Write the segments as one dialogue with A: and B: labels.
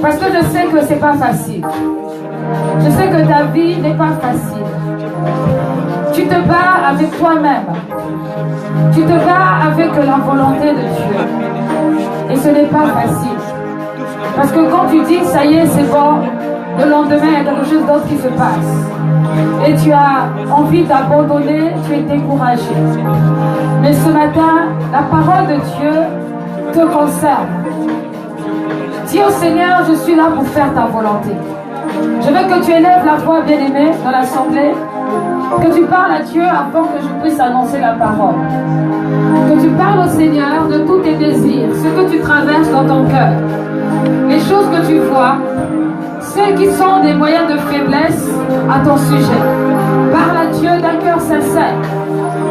A: Parce que je sais que c'est pas facile. Je sais que ta vie n'est pas facile. Tu te bats avec toi-même. Tu te bats avec la volonté de Dieu. Et ce n'est pas facile. Parce que quand tu dis, ça y est, c'est bon, le lendemain, il y a quelque chose d'autre qui se passe. Et tu as envie d'abandonner, tu es découragé. Mais ce matin, la parole de Dieu te concerne. Dis au Seigneur, je suis là pour faire ta volonté. Je veux que tu élèves la voix, bien-aimée, dans l'assemblée. Que tu parles à Dieu avant que je puisse annoncer la parole. Que tu parles au Seigneur de tous tes désirs, ce que tu traverses dans ton cœur. Les choses que tu vois, celles qui sont des moyens de faiblesse à ton sujet. Parle à Dieu d'un cœur sincère.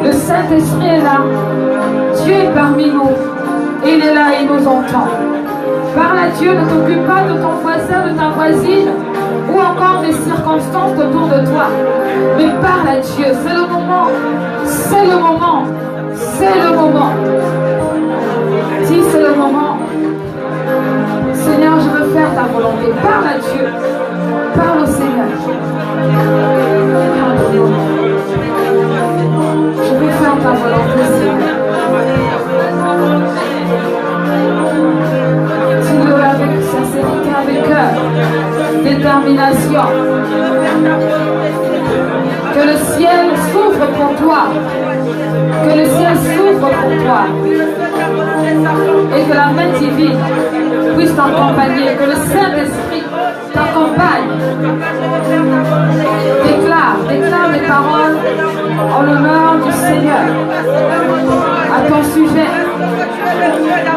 A: Le Saint-Esprit est là. Dieu est parmi nous. Et il est là et il nous entend. Parle à Dieu, ne t'occupe pas de ton voisin, de ta voisine, ou encore des circonstances autour de toi. Mais parle à Dieu, c'est le moment. C'est le moment. C'est le moment. Dis, c'est le moment. Seigneur, je veux faire ta volonté. Parle à Dieu. Parle au Seigneur. Je veux faire ta volonté, Seigneur. Dis-le avec sincérité, avec cœur, détermination. Que le ciel s'ouvre pour toi. Que le ciel s'ouvre pour toi. Et que la main divine puisse t'accompagner. Que le Saint-Esprit t'accompagne. Déclare les paroles en l'honneur du Seigneur à ton sujet.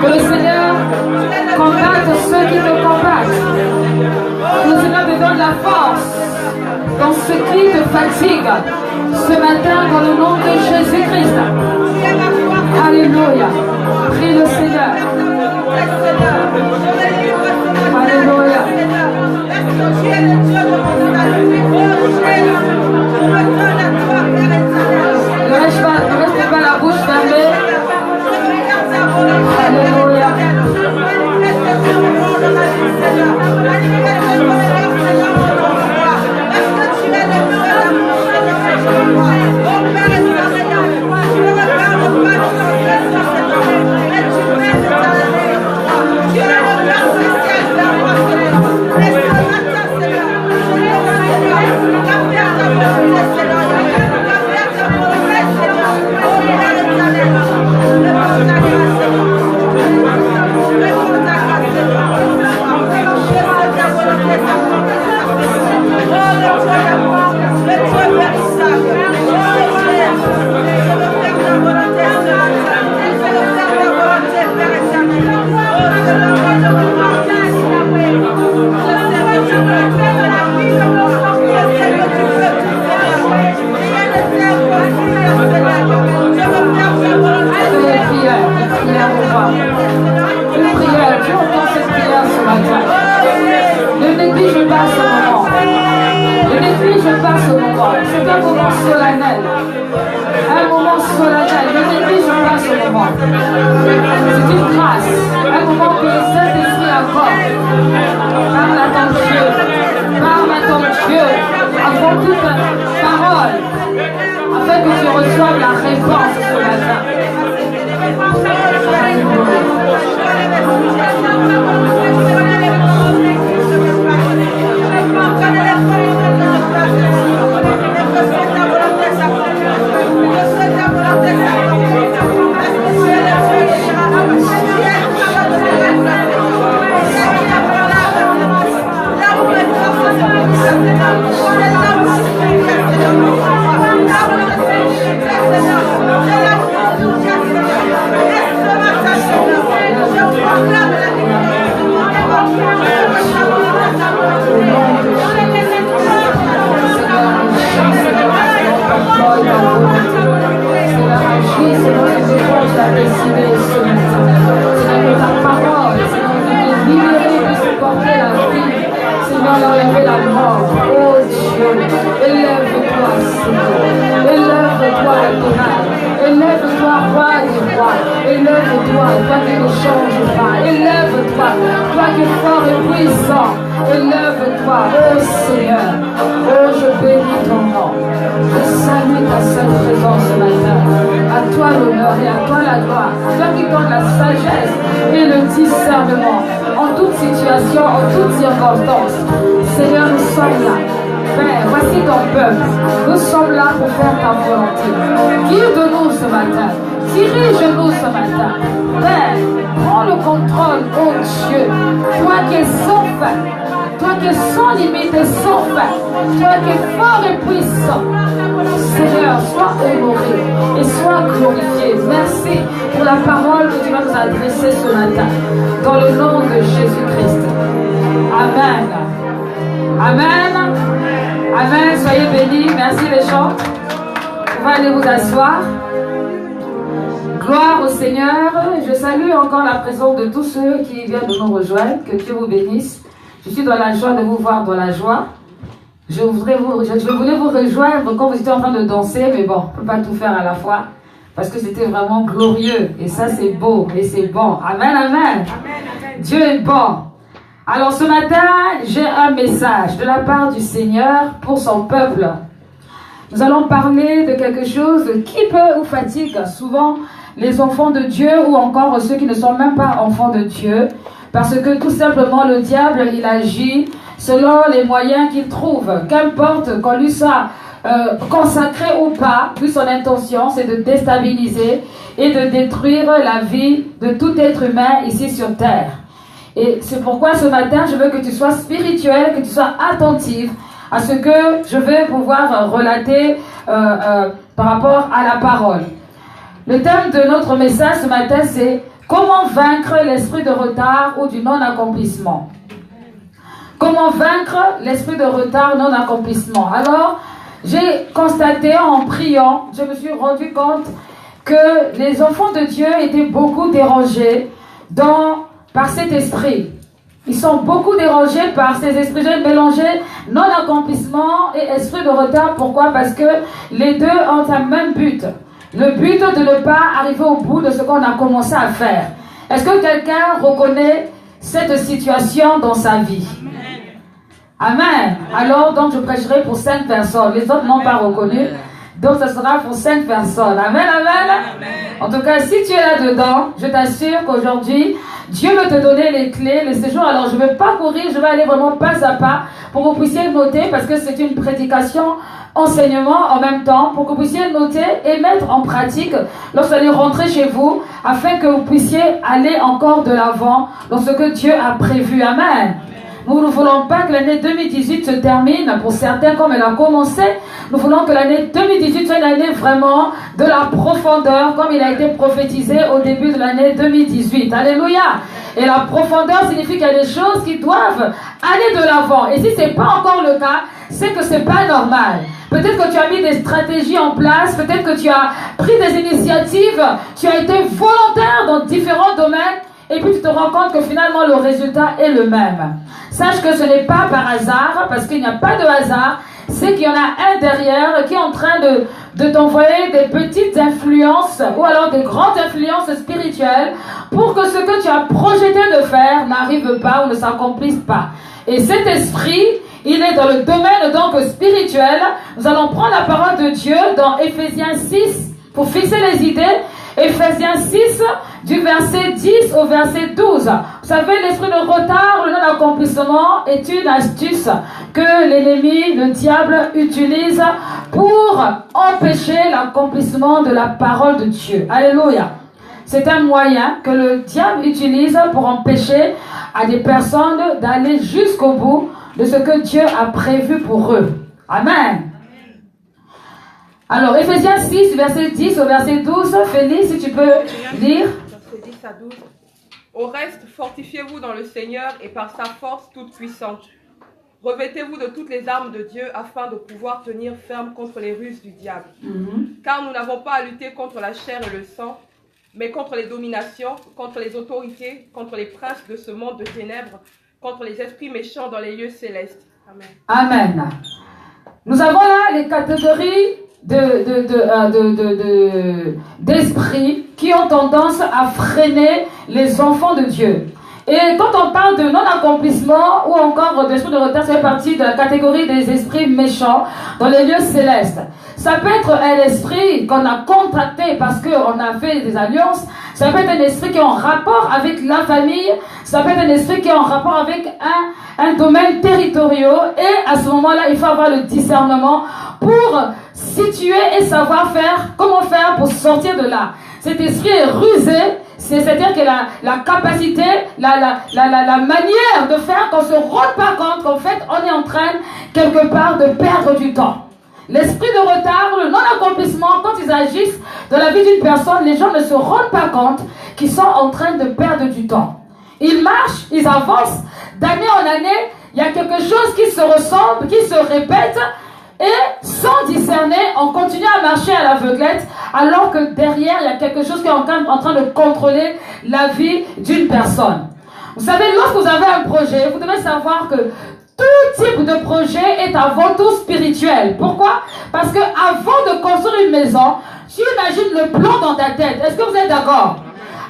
A: Que le Seigneur combatte ceux qui te combattent. Que le Seigneur te donne la force dans ce qui te fatigue ce matin dans le nom de Jésus-Christ. Alléluia. Prie le Seigneur. Alléluia. Ne reste pas la bouche fermée. Alléluia. Élève-toi, roi des rois. Élève-toi, toi qui ne changes pas. Élève-toi, toi qui es fort et puissant. Élève-toi, ô Seigneur. Oh, je bénis ton nom. Je salue ta sainte présence ce matin. À toi l'honneur et à toi la gloire. Toi qui donnes la sagesse et le discernement en toute situation, en toute circonstance. Seigneur, nous sommes là. Père, voici ton peuple. Nous sommes là pour faire ta volonté. Guide-nous ce matin. Dirige-nous ce matin. Père, prends le contrôle, oh Dieu. Toi qui es sans fin. Toi qui es sans limite et sans fin. Toi qui es fort et puissant. Seigneur, sois honoré et sois glorifié. Merci pour la parole que tu vas nous adresser ce matin. Dans le nom de Jésus-Christ. Amen. Amen. Amen. Soyez bénis. Merci les gens. Vous pouvez aller vous asseoir. Gloire au Seigneur. Je salue encore la présence de tous ceux qui viennent de nous rejoindre. Que Dieu vous bénisse. Je suis dans la joie de vous voir dans la joie. Je voulais vous rejoindre quand vous étiez en train de danser, mais bon, on ne peut pas tout faire à la fois. Parce que c'était vraiment glorieux. Et ça, c'est beau et c'est bon. Amen, amen. Amen, amen. Dieu est bon. Alors ce matin, j'ai un message de la part du Seigneur pour son peuple. Nous allons parler de quelque chose qui peut ou fatigue souvent les enfants de Dieu ou encore ceux qui ne sont même pas enfants de Dieu. Parce que tout simplement le diable, il agit selon les moyens qu'il trouve. Qu'importe qu'on lui soit consacré ou pas, lui son intention c'est de déstabiliser et de détruire la vie de tout être humain ici sur terre. Et c'est pourquoi ce matin, je veux que tu sois spirituel, que tu sois attentif à ce que je vais pouvoir relater par rapport à la parole. Le thème de notre message ce matin, c'est comment vaincre l'esprit de retard ou du non-accomplissement. Comment vaincre l'esprit de retard, non-accomplissement. Alors, j'ai constaté en priant, je me suis rendu compte que les enfants de Dieu étaient beaucoup dérangés par cet esprit. Ils sont beaucoup dérangés par ces esprits. J'ai mélangé non-accomplissement et esprit de retard. Pourquoi? Parce que les deux ont un même but. Le but de ne pas arriver au bout de ce qu'on a commencé à faire. Est-ce que quelqu'un reconnaît cette situation dans sa vie? Amen. Alors, donc, je prêcherai pour 5 personnes. Les autres n'ont pas reconnu. Donc, ce sera pour 5 personnes. Amen, amen. En tout cas, si tu es là-dedans, je t'assure qu'aujourd'hui, Dieu veut te donner les clés, les séjours. Alors, je ne vais pas courir, je vais aller vraiment pas à pas pour que vous puissiez noter, parce que c'est une prédication, enseignement en même temps, pour que vous puissiez noter et mettre en pratique lorsque vous allez rentrer chez vous, afin que vous puissiez aller encore de l'avant dans ce que Dieu a prévu. Amen. Nous ne voulons pas que l'année 2018 se termine, pour certains comme elle a commencé. Nous voulons que l'année 2018 soit une année vraiment de la profondeur, comme il a été prophétisé au début de l'année 2018. Alléluia. Et la profondeur signifie qu'il y a des choses qui doivent aller de l'avant. Et si ce n'est pas encore le cas, c'est que ce n'est pas normal. Peut-être que tu as mis des stratégies en place, peut-être que tu as pris des initiatives, tu as été volontaire dans différents domaines, et puis tu te rends compte que finalement le résultat est le même. Sache que ce n'est pas par hasard, parce qu'il n'y a pas de hasard, c'est qu'il y en a un derrière qui est en train de t'envoyer des petites influences ou alors des grandes influences spirituelles pour que ce que tu as projeté de faire n'arrive pas ou ne s'accomplisse pas. Et cet esprit, il est dans le domaine donc spirituel. Nous allons prendre la parole de Dieu dans Éphésiens 6 pour fixer les idées. Éphésiens 6, du verset 10 au verset 12. Vous savez, l'esprit de retard, le non-accomplissement est une astuce que l'ennemi, le diable, utilise pour empêcher l'accomplissement de la parole de Dieu. Alléluia. C'est un moyen que le diable utilise pour empêcher à des personnes d'aller jusqu'au bout de ce que Dieu a prévu pour eux. Amen. Alors, Éphésiens 6, verset 10 au verset 12. Félix, si tu peux lire.
B: Verset 10 à 12. Au reste, fortifiez-vous dans le Seigneur et par sa force toute puissante. Revêtez-vous de toutes les armes de Dieu afin de pouvoir tenir ferme contre les ruses du diable. Car nous n'avons pas à lutter contre la chair et le sang, mais contre les dominations, contre les autorités, contre les princes de ce monde de ténèbres, contre les esprits méchants dans les lieux célestes. Amen.
A: Amen. Nous avons là les catégories d'esprits qui ont tendance à freiner les enfants de Dieu. Et quand on parle de non-accomplissement ou encore d'esprit de retard, ça fait partie de la catégorie des esprits méchants dans les lieux célestes. Ça peut être un esprit qu'on a contracté parce qu'on a fait des alliances. Ça peut être un esprit qui est en rapport avec la famille. Ça peut être un esprit qui est en rapport avec un domaine territorial. Et à ce moment-là, il faut avoir le discernement pour situer et savoir faire, comment faire pour sortir de là. Cet esprit est rusé. C'est-à-dire que la capacité, la manière de faire qu'on ne se rende pas compte qu'en fait, on est en train, quelque part, de perdre du temps. L'esprit de retard, le non-accomplissement, quand ils agissent dans la vie d'une personne, les gens ne se rendent pas compte qu'ils sont en train de perdre du temps. Ils marchent, ils avancent, d'année en année, il y a quelque chose qui se ressemble, qui se répète, et sans discerner, on continue à marcher à l'aveuglette, alors que derrière, il y a quelque chose qui est en train de contrôler la vie d'une personne. Vous savez, lorsque vous avez un projet, vous devez savoir que tout type de projet est avant tout spirituel. Pourquoi? Parce que avant de construire une maison, tu imagines le plan dans ta tête. Est-ce que vous êtes d'accord?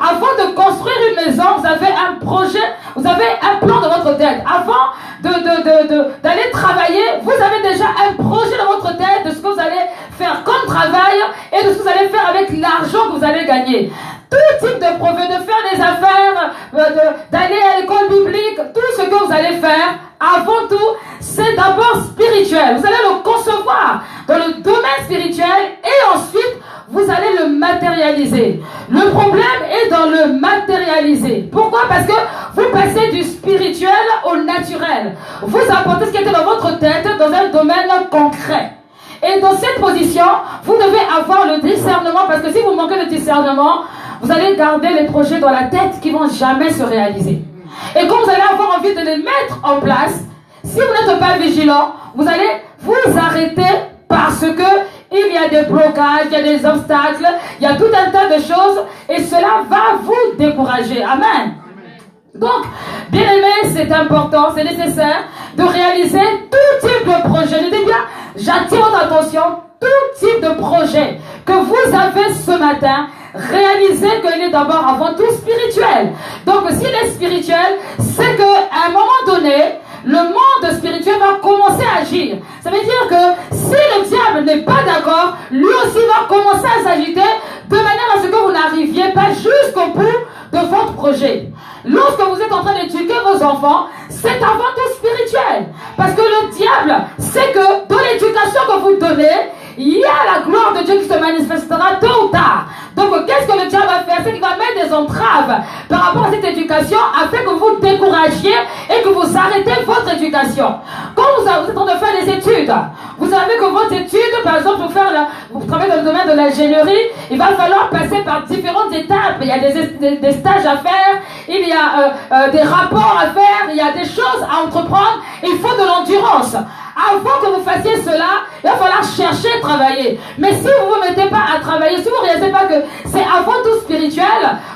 A: Avant de construire une maison, vous avez un projet, vous avez un plan dans votre tête. Avant d'aller travailler, vous avez déjà un projet dans votre tête de ce que vous allez faire comme travail et de ce que vous allez faire avec l'argent que vous allez gagner. Tout type de projet, de faire des affaires, d'aller à l'école biblique, tout ce que vous allez faire, avant tout, c'est d'abord spirituel. Vous allez le concevoir dans le domaine spirituel et ensuite, vous allez le matérialiser. Le problème est dans le matérialiser. Pourquoi? Parce que vous passez du spirituel au naturel. Vous apportez ce qui était dans votre tête dans un domaine concret. Et dans cette position, vous devez avoir le discernement, parce que si vous manquez de discernement, vous allez garder les projets dans la tête qui ne vont jamais se réaliser. Et quand vous allez avoir envie de les mettre en place, si vous n'êtes pas vigilant, vous allez vous arrêter parce que il y a des blocages, il y a des obstacles, il y a tout un tas de choses et cela va vous décourager. Amen. Donc, bien aimé, c'est important, c'est nécessaire de réaliser tout type de projet. Je dis bien, j'attire votre attention, tout type de projet que vous avez ce matin, réalisez qu'il est d'abord avant tout spirituel. Donc, s'il est spirituel, c'est qu'à un moment donné, le monde spirituel va commencer à agir. Ça veut dire que si le diable n'est pas d'accord, lui aussi va commencer à s'agiter de manière à ce que vous n'arriviez pas jusqu'au bout de votre projet. Lorsque vous êtes en train d'éduquer vos enfants, c'est avant tout spirituel. Parce que le diable sait que dans l'éducation que vous donnez, il y a la gloire de Dieu qui se manifestera tôt ou tard. Donc, qu'est-ce que le diable va faire? C'est qu'il va mettre des entraves par rapport à cette éducation afin que vous découragiez et que vous arrêtez votre éducation. Quand vous êtes en train de faire des études, vous savez que votre étude, par exemple, vous travaillez dans le domaine de l'ingénierie, il va falloir passer par différentes étapes. Il y a des stages à faire, il y a des rapports à faire, il y a des choses à entreprendre. Il faut de l'endurance. Avant que vous fassiez cela, il va falloir chercher et travailler. Mais si vous ne vous mettez pas à travailler, si vous ne réalisez pas que c'est avant tout spirituel,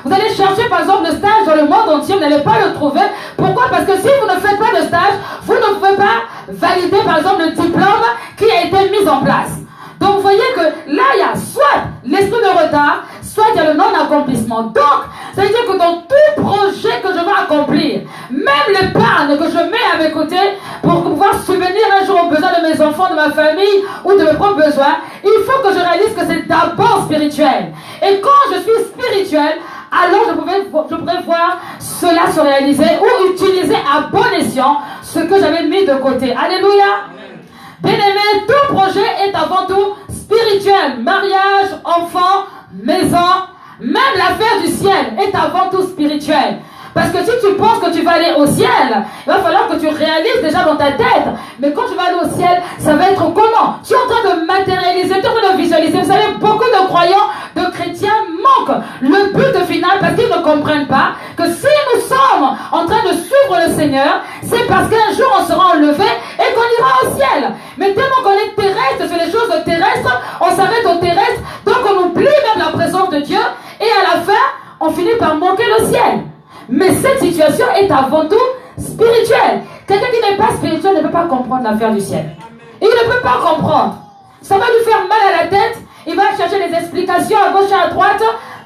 A: vous allez chercher par exemple le stage dans le monde entier, vous n'allez pas le trouver. Pourquoi? Parce que si vous ne faites pas de stage, vous ne pouvez pas valider par exemple le diplôme qui a été mis en place. Donc vous voyez que là, il y a soit l'esprit de retard, soit il y a le non-accomplissement. Donc, ça veut dire que dans tout projet que je vais accomplir, même l'épargne que je mets à mes côtés pour pouvoir subvenir un jour aux besoins de mes enfants, de ma famille ou de mes propres besoins, il faut que je réalise que c'est d'abord spirituel. Et quand je suis spirituel, alors je pourrais voir cela se réaliser ou utiliser à bon escient ce que j'avais mis de côté. Alléluia. Bien-aimé, tout projet est avant tout spirituel. Mariage, enfant, maison, même l'affaire du ciel est avant tout spirituel. Parce que si tu penses que tu vas aller au ciel, il va falloir que tu réalises déjà dans ta tête. Mais quand tu vas aller au ciel, ça va être comment? Tu es en train de matérialiser, tu es en train de visualiser. Vous savez, beaucoup de croyants, de chrétiens manquent le but final parce qu'ils ne comprennent pas que si nous sommes en train de suivre le Seigneur, c'est parce qu'un jour on sera enlevé et qu'on ira au ciel. Mais tellement qu'on est terrestre sur les choses terrestres, on s'arrête au terrestre, donc on oublie même la présence de Dieu et à la fin, on finit par manquer le ciel. Mais cette situation est avant tout spirituelle. Quelqu'un qui n'est pas spirituel ne peut pas comprendre l'affaire du ciel. Il ne peut pas comprendre. Ça va lui faire mal à la tête. Il va chercher des explications à gauche et à droite,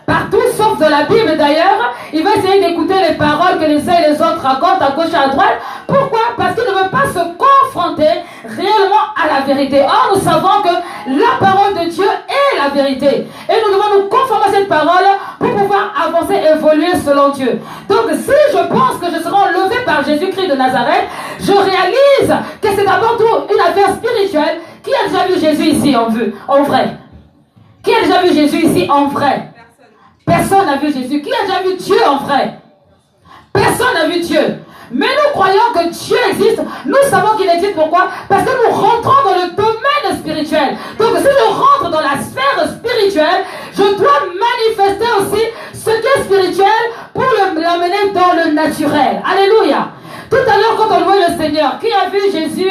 A: partout sauf de la Bible d'ailleurs. Il va essayer d'écouter les paroles que les uns et les autres racontent à gauche et à droite. Pourquoi? Parce qu'il ne veut pas se confronter réellement à la vérité. Or, nous savons que la parole de Dieu est la vérité. Et nous devons nous conformer à cette parole pour pouvoir avancer et évoluer selon Dieu. Donc, si je pense que je serai enlevé par Jésus-Christ de Nazareth, je réalise que c'est d'abord tout une affaire spirituelle. Qui a déjà vu Jésus ici en vrai? Qui a déjà vu Jésus ici en vrai? Personne n'a vu Jésus. Qui a déjà vu Dieu en vrai? Personne n'a vu Dieu. Mais nous croyons que Dieu existe. Nous savons qu'il existe. Pourquoi? Parce que nous rentrons dans le domaine spirituel. Donc si je rentre dans la sphère spirituelle, je dois manifester aussi ce qui est spirituel pour l'amener dans le naturel. Alléluia. Tout à l'heure, quand on louait le Seigneur, qui a vu Jésus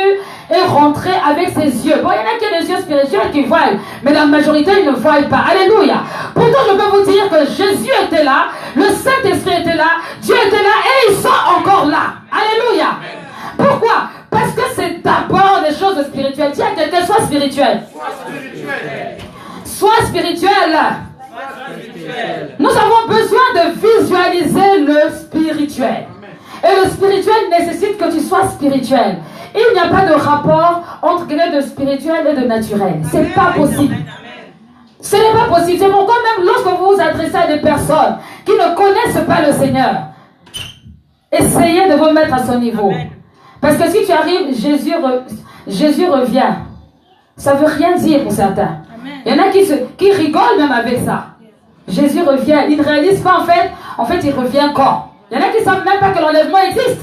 A: est rentré avec ses yeux? Bon, il y en a qui ont des yeux spirituels qui voient, mais la majorité, ils ne voient pas. Alléluia. Pourtant, je peux vous dire que Jésus était là, le Saint-Esprit était là, Dieu était là, et ils sont encore là. Alléluia. Pourquoi? Parce que c'est d'abord des choses spirituelles. Dis à quelqu'un, sois spirituel. Sois spirituel. Nous avons besoin de visualiser le spirituel. Et le spirituel nécessite que tu sois spirituel. Il n'y a pas de rapport entre de spirituel et de naturel. Ce n'est pas possible. Ce n'est pas possible. C'est pourquoi même lorsque vous vous adressez à des personnes qui ne connaissent pas le Seigneur, essayez de vous mettre à son niveau. Parce que si tu arrives, Jésus revient. Ça ne veut rien dire pour certains. Il y en a qui rigolent même avec ça. Jésus revient. Ils ne réalisent pas en fait il revient quand? Il y en a qui ne savent même pas que l'enlèvement existe.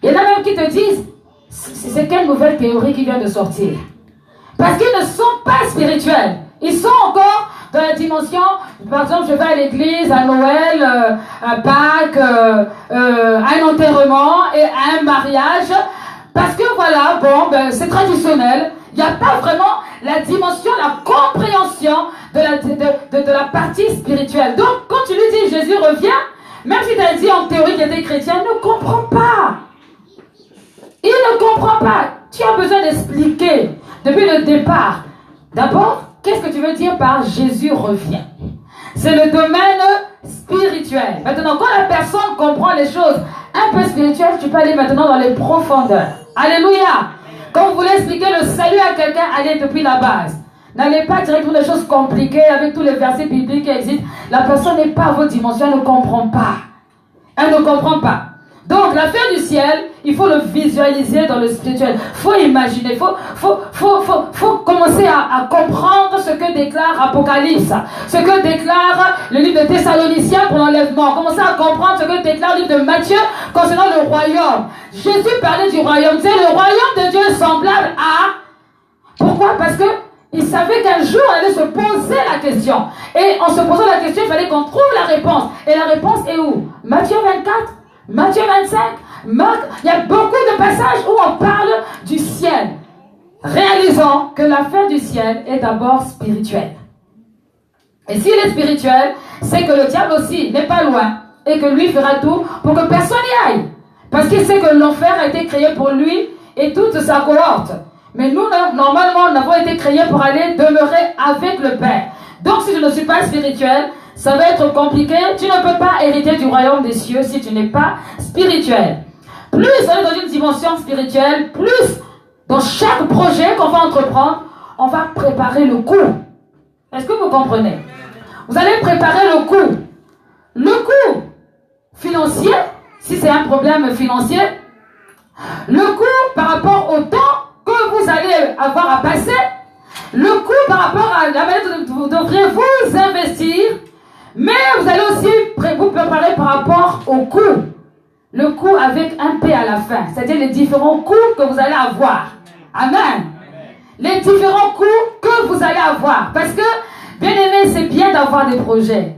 A: Il y en a même qui te disent, c'est quelle nouvelle théorie qui vient de sortir? Parce qu'ils ne sont pas spirituels. Ils sont encore dans la dimension, par exemple, je vais à l'église, à Noël, à Pâques, à un enterrement et à un mariage. Parce que voilà, bon, ben, c'est traditionnel. Il n'y a pas vraiment la dimension, la compréhension de la partie spirituelle. Donc, quand tu lui dis Jésus revient, même si tu as dit en théorie qu'il était chrétien, il ne comprend pas. Il ne comprend pas. Tu as besoin d'expliquer depuis le départ. D'abord, qu'est-ce que tu veux dire par Jésus revient? C'est le domaine spirituel. Maintenant, quand la personne comprend les choses un peu spirituelles, tu peux aller maintenant dans les profondeurs. Alléluia. Quand vous voulez expliquer le salut à quelqu'un, allez depuis la base. N'allez pas directement des choses compliquées avec tous les versets bibliques qui existent. La personne n'est pas à votre dimension, elle ne comprend pas. Elle ne comprend pas. Donc, l'affaire du ciel, il faut le visualiser dans le spirituel. Il faut imaginer, il faut commencer à comprendre ce que déclare Apocalypse, ce que déclare le livre de Thessaloniciens pour l'enlèvement. Commencer à comprendre ce que déclare le livre de Matthieu concernant le royaume. Jésus parlait du royaume. C'est le royaume de Dieu semblable à... Pourquoi? Parce que il savait qu'un jour, on allait se poser la question. Et en se posant la question, il fallait qu'on trouve la réponse. Et la réponse est où? Matthieu 24, Matthieu 25, Marc. Il y a beaucoup de passages où on parle du ciel. Réalisons que l'affaire du ciel est d'abord spirituelle. Et s'il est spirituel, c'est que le diable aussi n'est pas loin. Et que lui fera tout pour que personne n'y aille. Parce qu'il sait que l'enfer a été créé pour lui et toute sa cohorte. Mais nous, normalement, nous avons été créés pour aller demeurer avec le Père. Donc, si je ne suis pas spirituel, ça va être compliqué. Tu ne peux pas hériter du royaume des cieux si tu n'es pas spirituel. Plus on est dans une dimension spirituelle, plus dans chaque projet qu'on va entreprendre, on va préparer le coup. Est-ce que vous comprenez? Vous allez préparer le coup. Le coût financier, si c'est un problème financier, le coût par rapport au temps que vous allez avoir à passer, le coût par rapport à la manière dont vous devrez vous investir, mais vous allez aussi vous préparer par rapport au coût. Le coût avec un P à la fin, c'est-à-dire les différents coûts que vous allez avoir. Amen. Les différents coûts que vous allez avoir. Parce que, bien aimé, c'est bien d'avoir des projets.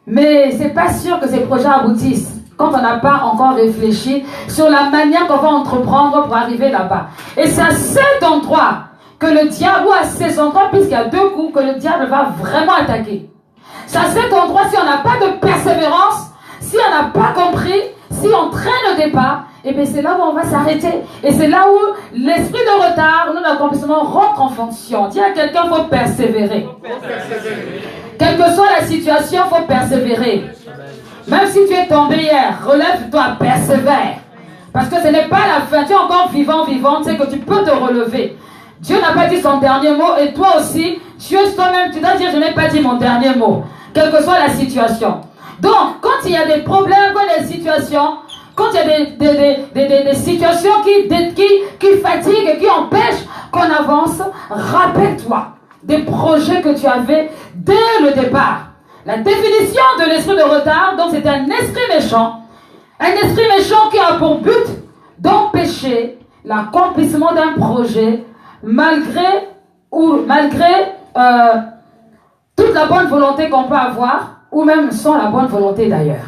A: Mais c'est pas sûr que ces projets aboutissent quand on n'a pas encore réfléchi sur la manière qu'on va entreprendre pour arriver là-bas. Et c'est à cet endroit que le diable, ou à ces endroits, puisqu'il y a deux coups, que le diable va vraiment attaquer. C'est à cet endroit, si on n'a pas de persévérance, si on n'a pas compris, si on traîne au départ, et bien c'est là où on va s'arrêter. Et c'est là où l'esprit de retard, non-accomplissement rentre en fonction. Dis à quelqu'un, il faut persévérer. Quelle que soit la situation, il faut persévérer. Même si tu es tombé hier, relève-toi, persévère. Parce que ce n'est pas la fin. Tu es encore vivante, c'est que tu peux te relever. Dieu n'a pas dit son dernier mot et toi aussi, Dieu toi-même, tu dois dire je n'ai pas dit mon dernier mot. Quelle que soit la situation. Donc, quand il y a des problèmes, quand il y a des situations, quand il y a des situations qui fatiguent et qui empêchent qu'on avance, rappelle-toi des projets que tu avais dès le départ. La définition de l'esprit de retard, donc c'est un esprit méchant. Un esprit méchant qui a pour but d'empêcher l'accomplissement d'un projet malgré toute la bonne volonté qu'on peut avoir ou même sans la bonne volonté d'ailleurs.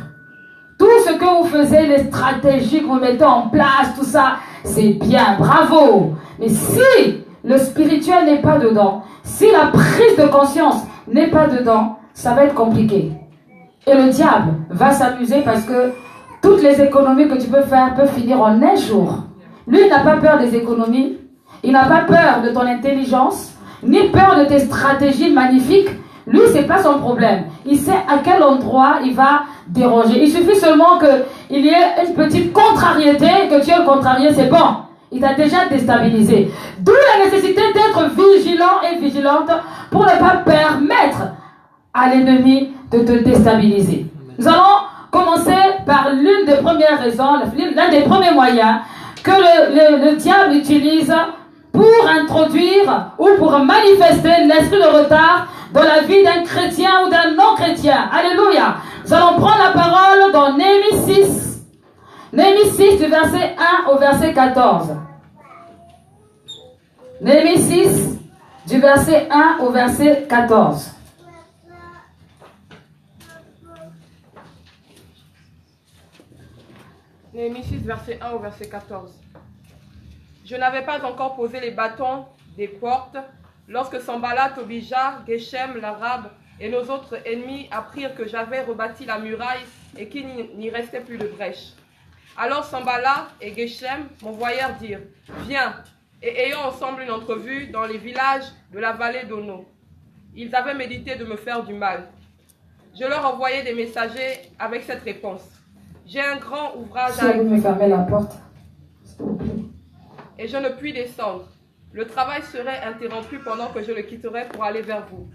A: Tout ce que vous faisiez, les stratégies que vous mettez en place, tout ça, c'est bien, bravo. Mais si le spirituel n'est pas dedans, si la prise de conscience n'est pas dedans, ça va être compliqué. Et le diable va s'amuser parce que toutes les économies que tu peux faire peuvent finir en un jour. Lui, il n'a pas peur des économies, il n'a pas peur de ton intelligence, ni peur de tes stratégies magnifiques. Lui, ce n'est pas son problème. Il sait à quel endroit il va déroger. Il suffit seulement qu'il y ait une petite contrariété, que tu aies contrarié, c'est bon. Il t'a déjà déstabilisé. D'où la nécessité d'être vigilant et vigilante pour ne pas permettre à l'ennemi de te déstabiliser. Nous allons commencer par l'une des premières raisons, l'un des premiers moyens que le diable utilise pour introduire ou pour manifester l'esprit de retard dans la vie d'un chrétien ou d'un non-chrétien. Alléluia. Nous allons prendre la parole dans Néhémie 6. Néhémie 6 du verset 1 au verset 14. Néhémie 6 du verset 1 au verset 14.
B: Néhémie 6, verset 1 au verset 14. Je n'avais pas encore posé les bâtons des portes lorsque Sanballat, Tobija, Geshem, l'Arabe et nos autres ennemis apprirent que j'avais rebâti la muraille et qu'il n'y restait plus de brèche. Alors Sanballat et Geshem m'envoyèrent dire « Viens, et ayons ensemble une entrevue dans les villages de la vallée d'Ono. » Ils avaient médité de me faire du mal. Je leur envoyai des messagers avec cette réponse. J'ai un grand ouvrage à
A: me fermer la porte.
B: Et je ne puis descendre. Le travail serait interrompu pendant que je le quitterais pour aller vers vous.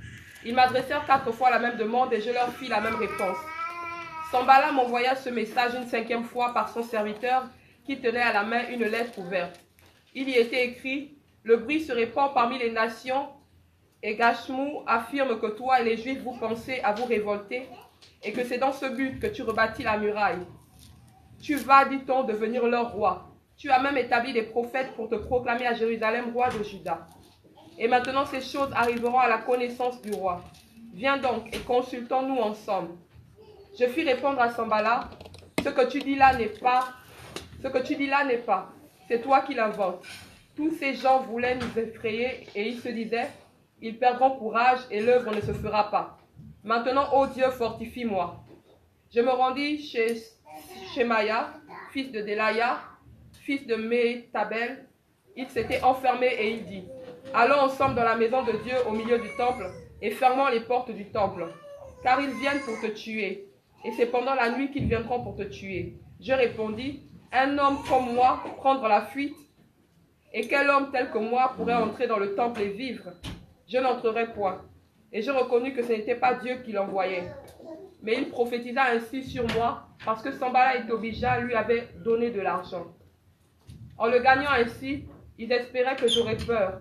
B: Ils m'adressèrent 4 fois la même demande et je leur fis la même réponse. Sanballat m'envoya ce message une 5e fois par son serviteur qui tenait à la main une lettre ouverte. Il y était écrit « Le bruit se répand parmi les nations et Gashmou affirme que toi et les Juifs vous pensez à vous révolter et que c'est dans ce but que tu rebâtis la muraille. Tu vas, dit-on, devenir leur roi. Tu as même établi des prophètes pour te proclamer à Jérusalem roi de Juda. Et maintenant ces choses arriveront à la connaissance du roi. Viens donc et consultons-nous ensemble. » Je fis répondre à Sanballat, ce que tu dis là n'est pas, c'est toi qui l'inventes. Tous ces gens voulaient nous effrayer et ils se disaient, ils perdront courage et l'œuvre ne se fera pas. Maintenant, ô Dieu, fortifie-moi. Je me rendis chez Shemaya, fils de Delaya, fils de Métabel. Il s'était enfermé et il dit, allons ensemble dans la maison de Dieu au milieu du temple et fermons les portes du temple, car ils viennent pour te tuer. Et c'est pendant la nuit qu'ils viendront pour te tuer. Je répondis, un homme comme moi prendre la fuite, et quel homme tel que moi pourrait entrer dans le temple et vivre? Je n'entrerai point. Et je reconnus que ce n'était pas Dieu qui l'envoyait. Mais il prophétisa ainsi sur moi, parce que Sanballat et Tobija lui avaient donné de l'argent. En le gagnant ainsi, ils espéraient que j'aurais peur,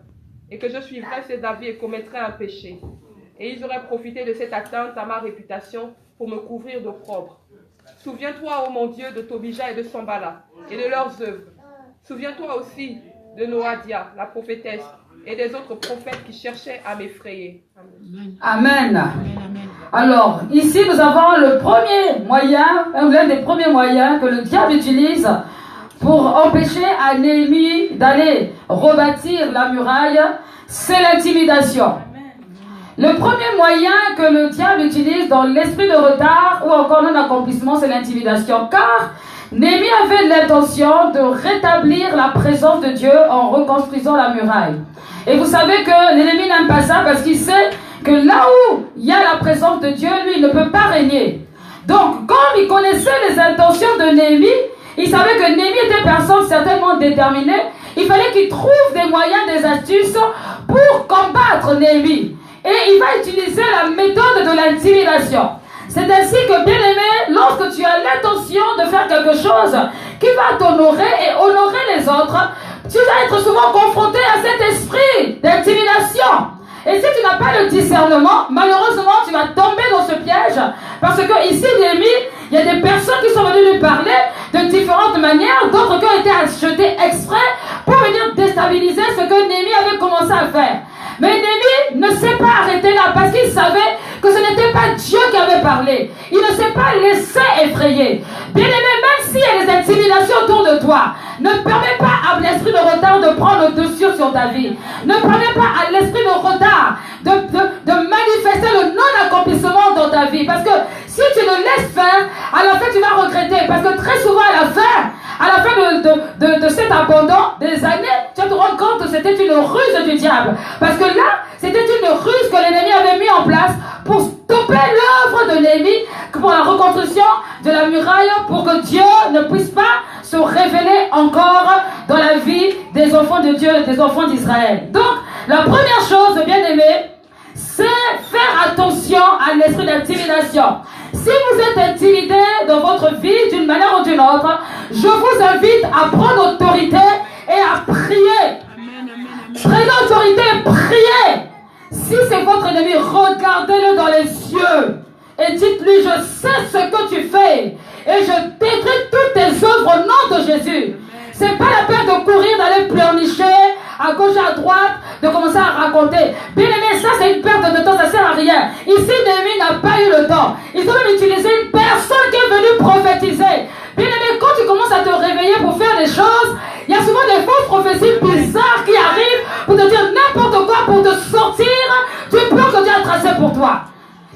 B: et que je suivrais ses avis et commettrais un péché. Et ils auraient profité de cette atteinte à ma réputation pour me couvrir d'opprobre. Souviens-toi, ô mon Dieu, de Tobija et de Sanballat, et de leurs œuvres. Souviens-toi aussi de Noadia, la prophétesse, et des autres prophètes qui cherchaient à m'effrayer.
A: Amen. Amen. Alors, ici, nous avons le premier moyen, l'un des premiers moyens que le diable utilise pour empêcher à Néhémie d'aller rebâtir la muraille, c'est l'intimidation. Le premier moyen que le diable utilise dans l'esprit de retard ou encore non-accomplissement, c'est l'intimidation. Car Néhémie avait l'intention de rétablir la présence de Dieu en reconstruisant la muraille. Et vous savez que Néhémie n'aime pas ça parce qu'il sait que là où il y a la présence de Dieu, lui, il ne peut pas régner. Donc, comme il connaissait les intentions de Néhémie, il savait que Néhémie était une personne certainement déterminée. Il fallait qu'il trouve des moyens, des astuces pour combattre Néhémie. Et il va utiliser la méthode de l'intimidation. C'est ainsi que, bien aimé, lorsque tu as l'intention de faire quelque chose qui va t'honorer et honorer les autres, tu vas être souvent confronté à cet esprit d'intimidation. Et si tu n'as pas le discernement, malheureusement, tu vas tomber dans ce piège. Parce que ici, Néhémie, il y a des personnes qui sont venues lui parler de différentes manières, d'autres qui ont été achetées exprès pour venir déstabiliser ce que Néhémie avait commencé à faire. Mais Néhémie ne s'est pas arrêté là parce qu'il savait que ce n'était pas Dieu qui avait parlé. Il ne s'est pas laissé effrayer. Bien aimé, même s'il y a des intimidations autour de toi, ne permets pas à l'esprit de retard de prendre le dessus sur ta vie. Ne permets pas à l'esprit de retard de manifester le non-accomplissement dans ta vie. Parce que si tu le laisses faire, à la fin tu vas regretter. Parce que très souvent à la fin de cet abandon des années, tu vas te rendre compte que c'était une ruse du diable. Parce que là, c'était une ruse que l'ennemi avait mis en place pour stopper l'œuvre de Néhémie, pour la reconstruction de la muraille, pour que Dieu ne puisse pas se révéler encore dans la vie des enfants de Dieu et des enfants d'Israël. Donc, la première chose, bien aimé, c'est faire attention à l'esprit d'intimidation. Si vous êtes intimidé dans votre vie d'une manière ou d'une autre, je vous invite à prendre autorité et à prier. Prenez autorité et priez. Si c'est votre ennemi, regardez-le dans les yeux et dites-lui, je sais ce que tu fais et je détruis toutes tes œuvres au nom de Jésus. C'est pas la peine de courir, d'aller pleurnicher à gauche, à droite, de commencer à raconter. Bien aimé, ça c'est une perte de temps, ça sert à rien. Ici, Néhémie n'a pas eu le temps. Ils ont même utilisé une personne qui est venue prophétiser. Bien aimé, quand tu commences à te réveiller pour faire des choses, il y a souvent des fausses prophéties bizarres qui arrivent pour te dire n'importe quoi, pour te sortir du plan que Dieu a tracé pour toi.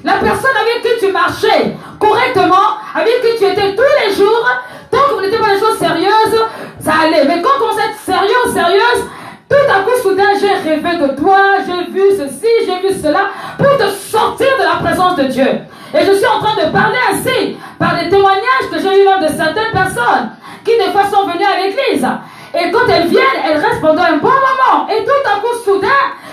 A: La personne avec qui tu marchais correctement, avec qui tu étais tous les jours, tant que vous n'étiez pas des choses sérieuses, ça allait. Mais quand on commence à être sérieuse, tout à coup, soudain, j'ai rêvé de toi, j'ai vu ceci, j'ai vu cela, pour te sortir de la présence de Dieu. Et je suis en train de parler ainsi, par des témoignages que j'ai eu même de certaines personnes, qui des fois sont venues à l'église. Et quand elles viennent, elles restent pendant un bon moment. Et tout à coup, soudain,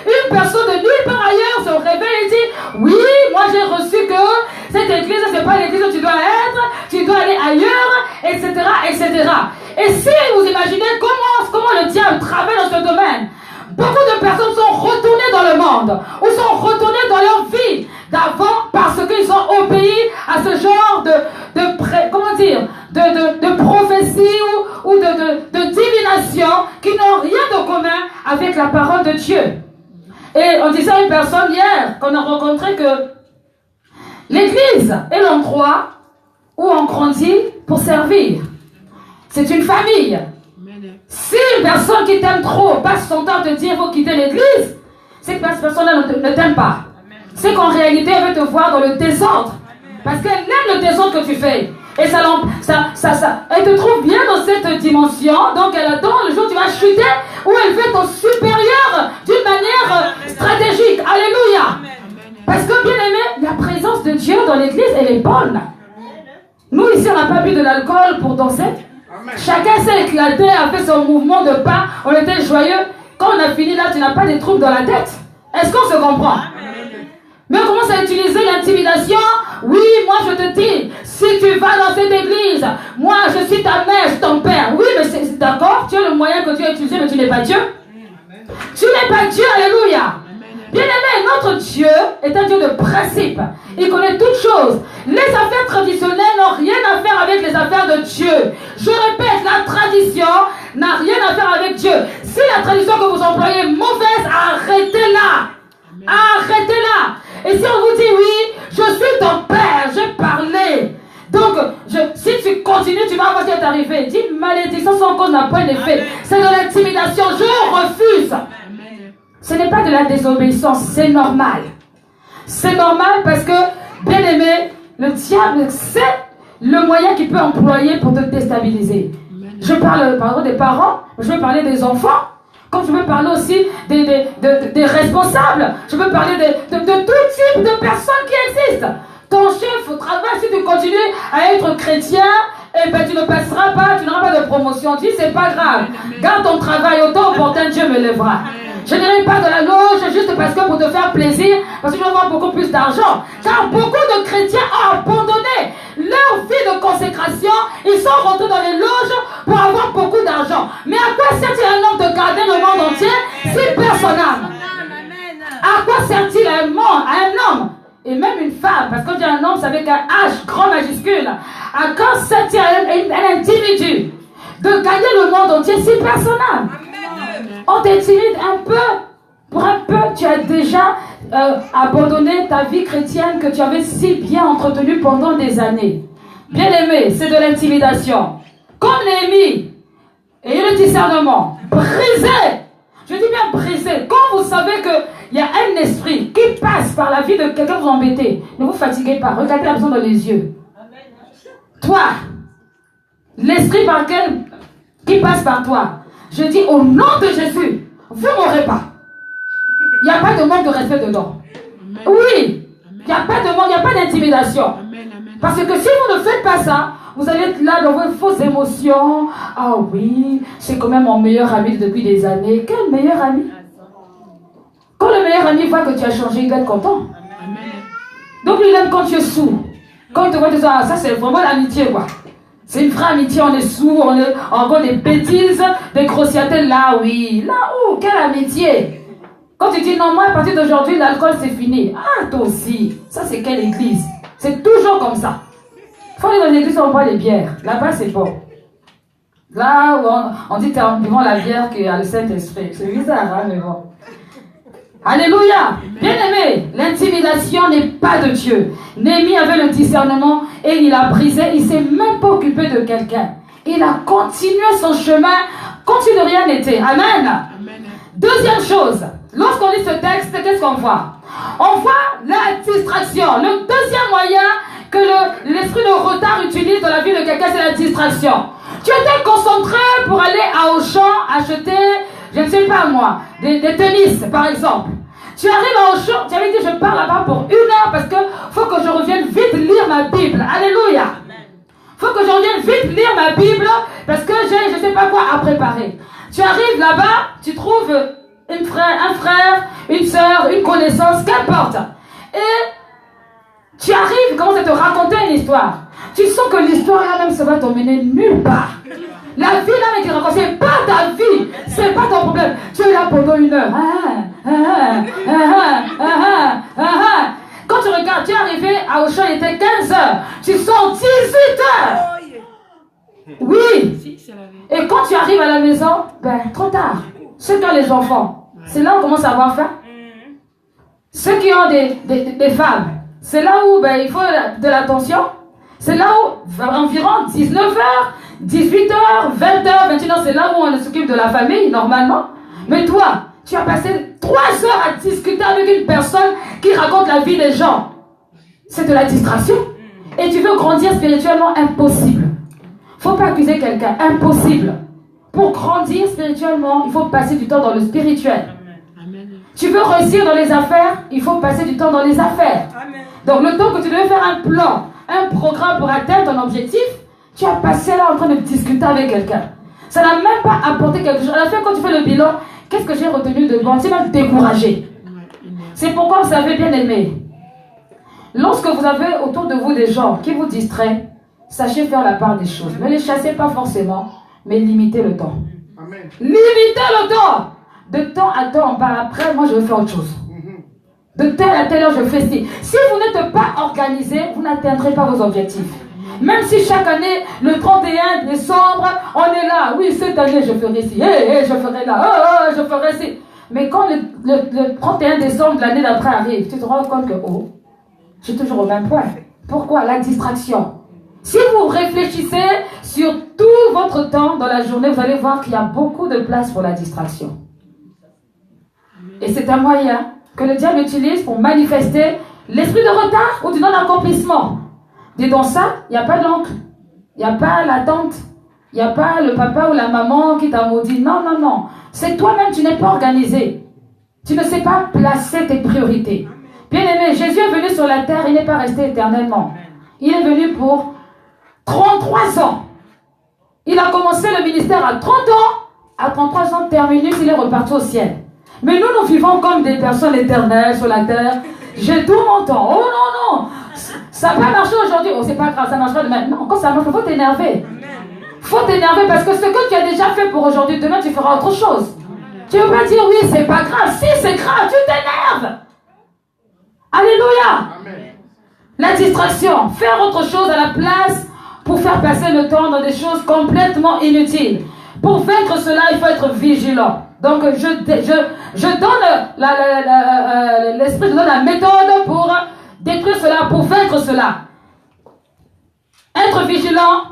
A: une personne de nulle part ailleurs se réveille et dit, oui, moi j'ai reçu que cette église, c'est pas l'église où tu dois être, tu dois aller ailleurs, etc., etc. Et si vous imaginez comment le diable travaille dans ce domaine, beaucoup de personnes sont retournées dans le monde, ou sont retournées dans leur vie d'avant parce qu'ils ont obéi à ce genre de prophétie ou de divination qui n'ont rien de commun avec la parole de Dieu. Et on disait à une personne hier qu'on a rencontré que l'église est l'endroit où on grandit pour servir. C'est une famille. Si une personne qui t'aime trop passe son temps à te dire il faut quitter l'église, c'est que cette personne-là ne t'aime pas. C'est qu'en réalité, elle veut te voir dans le désordre. Parce qu'elle aime le désordre que tu fais. Et elle te trouve bien dans cette dimension. Donc elle attend le jour où tu vas chuter, où elle veut ton supérieur d'une manière stratégique. Alléluia. Parce que bien aimé, la présence de Dieu dans l'église, elle est bonne. Nous ici, on n'a pas bu de l'alcool pour danser. Chacun s'est éclaté, a fait son mouvement de pas. On était joyeux. Quand on a fini là, tu n'as pas des troubles dans la tête. Est-ce qu'on se comprend? Mais on commence à utiliser l'intimidation. Oui, moi je te dis, si tu vas dans cette église, moi je suis ta mère, je suis ton père. Oui, mais c'est d'accord, tu as le moyen que tu as utilisé, mais tu n'es pas Dieu. Tu n'es pas Dieu, alléluia. Bien aimé, notre Dieu est un Dieu de principe. Il connaît toutes choses. Les affaires traditionnelles n'ont rien à faire avec les affaires de Dieu. Je répète, la tradition n'a rien à faire avec Dieu. Si la tradition que vous employez est mauvaise, arrêtez-la. Arrêtez-la. Et si on vous dit oui, je suis ton père, j'ai parlé. Donc, si tu continues, tu vas voir ce qui est arrivé. Dis malédiction sans cause n'a point d'effet. C'est de l'intimidation. Je refuse. Ce n'est pas de la désobéissance, c'est normal. C'est normal parce que, bien aimé, le diable sait le moyen qu'il peut employer pour te déstabiliser. Je parle par exemple des parents, je veux parler des enfants, comme je veux parler aussi des responsables, je veux parler de tout type de personnes qui existent. Ton chef au travail, si tu continues à être chrétien, eh ben, tu ne passeras pas, tu n'auras pas de promotion. Tu dis, c'est pas grave. Garde ton travail, autant opportun, Dieu me lèvera. Je n'irai pas de la loge juste parce que pour te faire plaisir, parce que je vais avoir beaucoup plus d'argent. Car beaucoup de chrétiens ont abandonné leur vie de consécration. Ils sont rentrés dans les loges pour avoir beaucoup d'argent. Mais à quoi sert-il un homme de garder le monde entier si personne n'aime? À quoi sert-il un homme et même une femme, parce qu'on dit un homme, c'est avec un H grand majuscule. À quoi sert-il un individu de gagner le monde entier si personne n'aime? On t'intimide un peu. Pour un peu, tu as déjà abandonné ta vie chrétienne que tu avais si bien entretenue pendant des années. Bien aimé, c'est de l'intimidation. Comme Néhémie, et le discernement, brisé. Je dis bien brisé. Quand vous savez qu'il y a un esprit qui passe par la vie de quelqu'un, vous embêtez. Ne vous fatiguez pas. Regardez la personne dans les yeux. Toi, l'esprit par lequel qui passe par toi. Je dis au nom de Jésus, vous ne m'aurez pas. Il n'y a pas de manque de respect dedans. Oui, il n'y a pas de manque, il n'y a pas d'intimidation. Parce que si vous ne faites pas ça, vous allez être là dans vos fausses émotions. Ah oui, c'est quand même mon meilleur ami depuis des années. Quel meilleur ami? Quand le meilleur ami voit que tu as changé, il va être content. Donc il aime quand tu es sourd. Quand il te voit, tu dis, ah, ça c'est vraiment l'amitié quoi. C'est une vraie amitié, on est sourd, on est encore des bêtises, des grossièretés. Là oui, là où, quelle amitié? Quand tu dis non, moi à partir d'aujourd'hui, l'alcool c'est fini. Ah, toi aussi, ça c'est quelle église? C'est toujours comme ça. Il faut aller dans l'église où on boit les bières. Là-bas c'est bon. Là où on dit que tu es en buvant la bière qui a le Saint-Esprit. C'est bizarre, hein, mais bon. Alléluia. Bien aimé, l'intimidation n'est pas de Dieu. Néhémie avait le discernement et il a brisé. Il ne s'est même pas occupé de quelqu'un. Il a continué son chemin comme si de rien n'était. Amen. Deuxième chose, lorsqu'on lit ce texte, qu'est-ce qu'on voit? On voit la distraction. Le deuxième moyen que l'esprit de retard utilise dans la vie de quelqu'un, c'est la distraction. Tu étais concentré pour aller à Auchan acheter, je ne sais pas moi, des tennis par exemple. Tu arrives à Auchan, tu avais dit je pars là-bas pour 1 heure parce que faut que je revienne vite lire ma Bible. Alléluia. Faut que je revienne vite lire ma Bible parce que j'ai je ne sais pas quoi à préparer. Tu arrives là-bas, tu trouves un frère, une soeur, une connaissance, qu'importe. Et tu arrives, il commence à te raconter une histoire. Tu sens que l'histoire là-même ça va t'emmener nulle part. La vie là qui raconte, c'est pas ta vie, c'est pas ton problème. Tu es là pendant 1 heure. Quand tu regardes, tu es arrivé à Auchan, il était 15 heures. Tu sors 18 heures. Oui. Et quand tu arrives à la maison, ben trop tard. Ceux qui ont les enfants, c'est là où on commence à avoir faim. Ceux qui ont des femmes, c'est là où ben, il faut de l'attention. C'est là où, environ 19h, 18h, 20h, 21h, c'est là où on s'occupe de la famille, normalement. Mais toi, tu as passé 3 heures à discuter avec une personne qui raconte la vie des gens. C'est de la distraction. Et tu veux grandir spirituellement, impossible. Il ne faut pas accuser quelqu'un, impossible. Pour grandir spirituellement, il faut passer du temps dans le spirituel. Amen. Tu veux réussir dans les affaires, il faut passer du temps dans les affaires. Amen. Donc le temps que tu devais faire un plan, un programme pour atteindre ton objectif, tu as passé là en train de discuter avec quelqu'un. Ça n'a même pas apporté quelque chose. À la fin, quand tu fais le bilan, qu'est-ce que j'ai retenu de bon? C'est même découragé. C'est pourquoi vous savez, bien aimé, lorsque vous avez autour de vous des gens qui vous distraient, sachez faire la part des choses. Ne les chassez pas forcément, mais limitez le temps. Amen. Limitez le temps. De temps à temps, on parle après, moi je vais faire autre chose. De telle à telle heure, je fais ci. Si vous n'êtes pas organisé, vous n'atteindrez pas vos objectifs. Même si chaque année, le 31 décembre, on est là. Oui, cette année, je ferai ci. Je ferai là. Je ferai ci. Mais quand le 31 décembre de l'année d'après arrive, tu te rends compte que, je suis toujours au même point. Pourquoi? La distraction. Si vous réfléchissez sur tout votre temps dans la journée, vous allez voir qu'il y a beaucoup de place pour la distraction. Et c'est un moyen que le diable utilise pour manifester l'esprit de retard ou du non-accomplissement. Dis donc ça, il n'y a pas d'oncle, il n'y a pas la tante, il n'y a pas le papa ou la maman qui t'a maudit. Non, non, non. C'est toi-même, tu n'es pas organisé. Tu ne sais pas placer tes priorités. Bien-aimé, Jésus est venu sur la terre, il n'est pas resté éternellement. Il est venu pour 33 ans. Il a commencé le ministère à 30 ans. À 33 ans, terminus, il est reparti au ciel. Mais nous, nous vivons comme des personnes éternelles sur la terre. J'ai tout mon temps. Oh non, non. Ça va marcher aujourd'hui. Oh, c'est pas grave, ça marchera demain. Non, quand ça marche, il faut t'énerver. Faut t'énerver parce que ce que tu as déjà fait pour aujourd'hui, demain, tu feras autre chose. Tu ne veux pas dire oui, c'est pas grave. Si, c'est grave, tu t'énerves. Alléluia. La distraction. Faire autre chose à la place pour faire passer le temps dans des choses complètement inutiles. Pour vaincre cela, il faut être vigilant. Donc, je donne l'esprit, je donne la méthode pour détruire cela, pour vaincre cela. Être vigilant,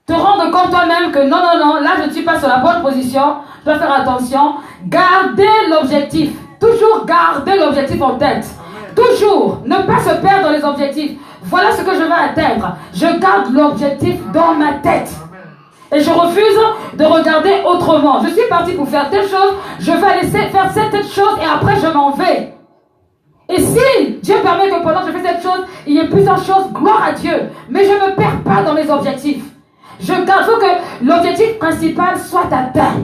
A: te rendre compte toi-même que non, non, non, là je ne suis pas sur la bonne position, je dois faire attention. Garder l'objectif, toujours garder l'objectif en tête. Toujours, ne pas se perdre dans les objectifs. Voilà ce que je veux atteindre. Je garde l'objectif dans ma tête. Et je refuse de regarder autrement. Je suis parti pour faire telle chose, je vais laisser faire cette chose et après je m'en vais. Et si Dieu permet que pendant que je fais cette chose, il y ait plusieurs choses, gloire à Dieu. Mais je ne me perds pas dans mes objectifs. Je garde, il faut que l'objectif principal soit atteint.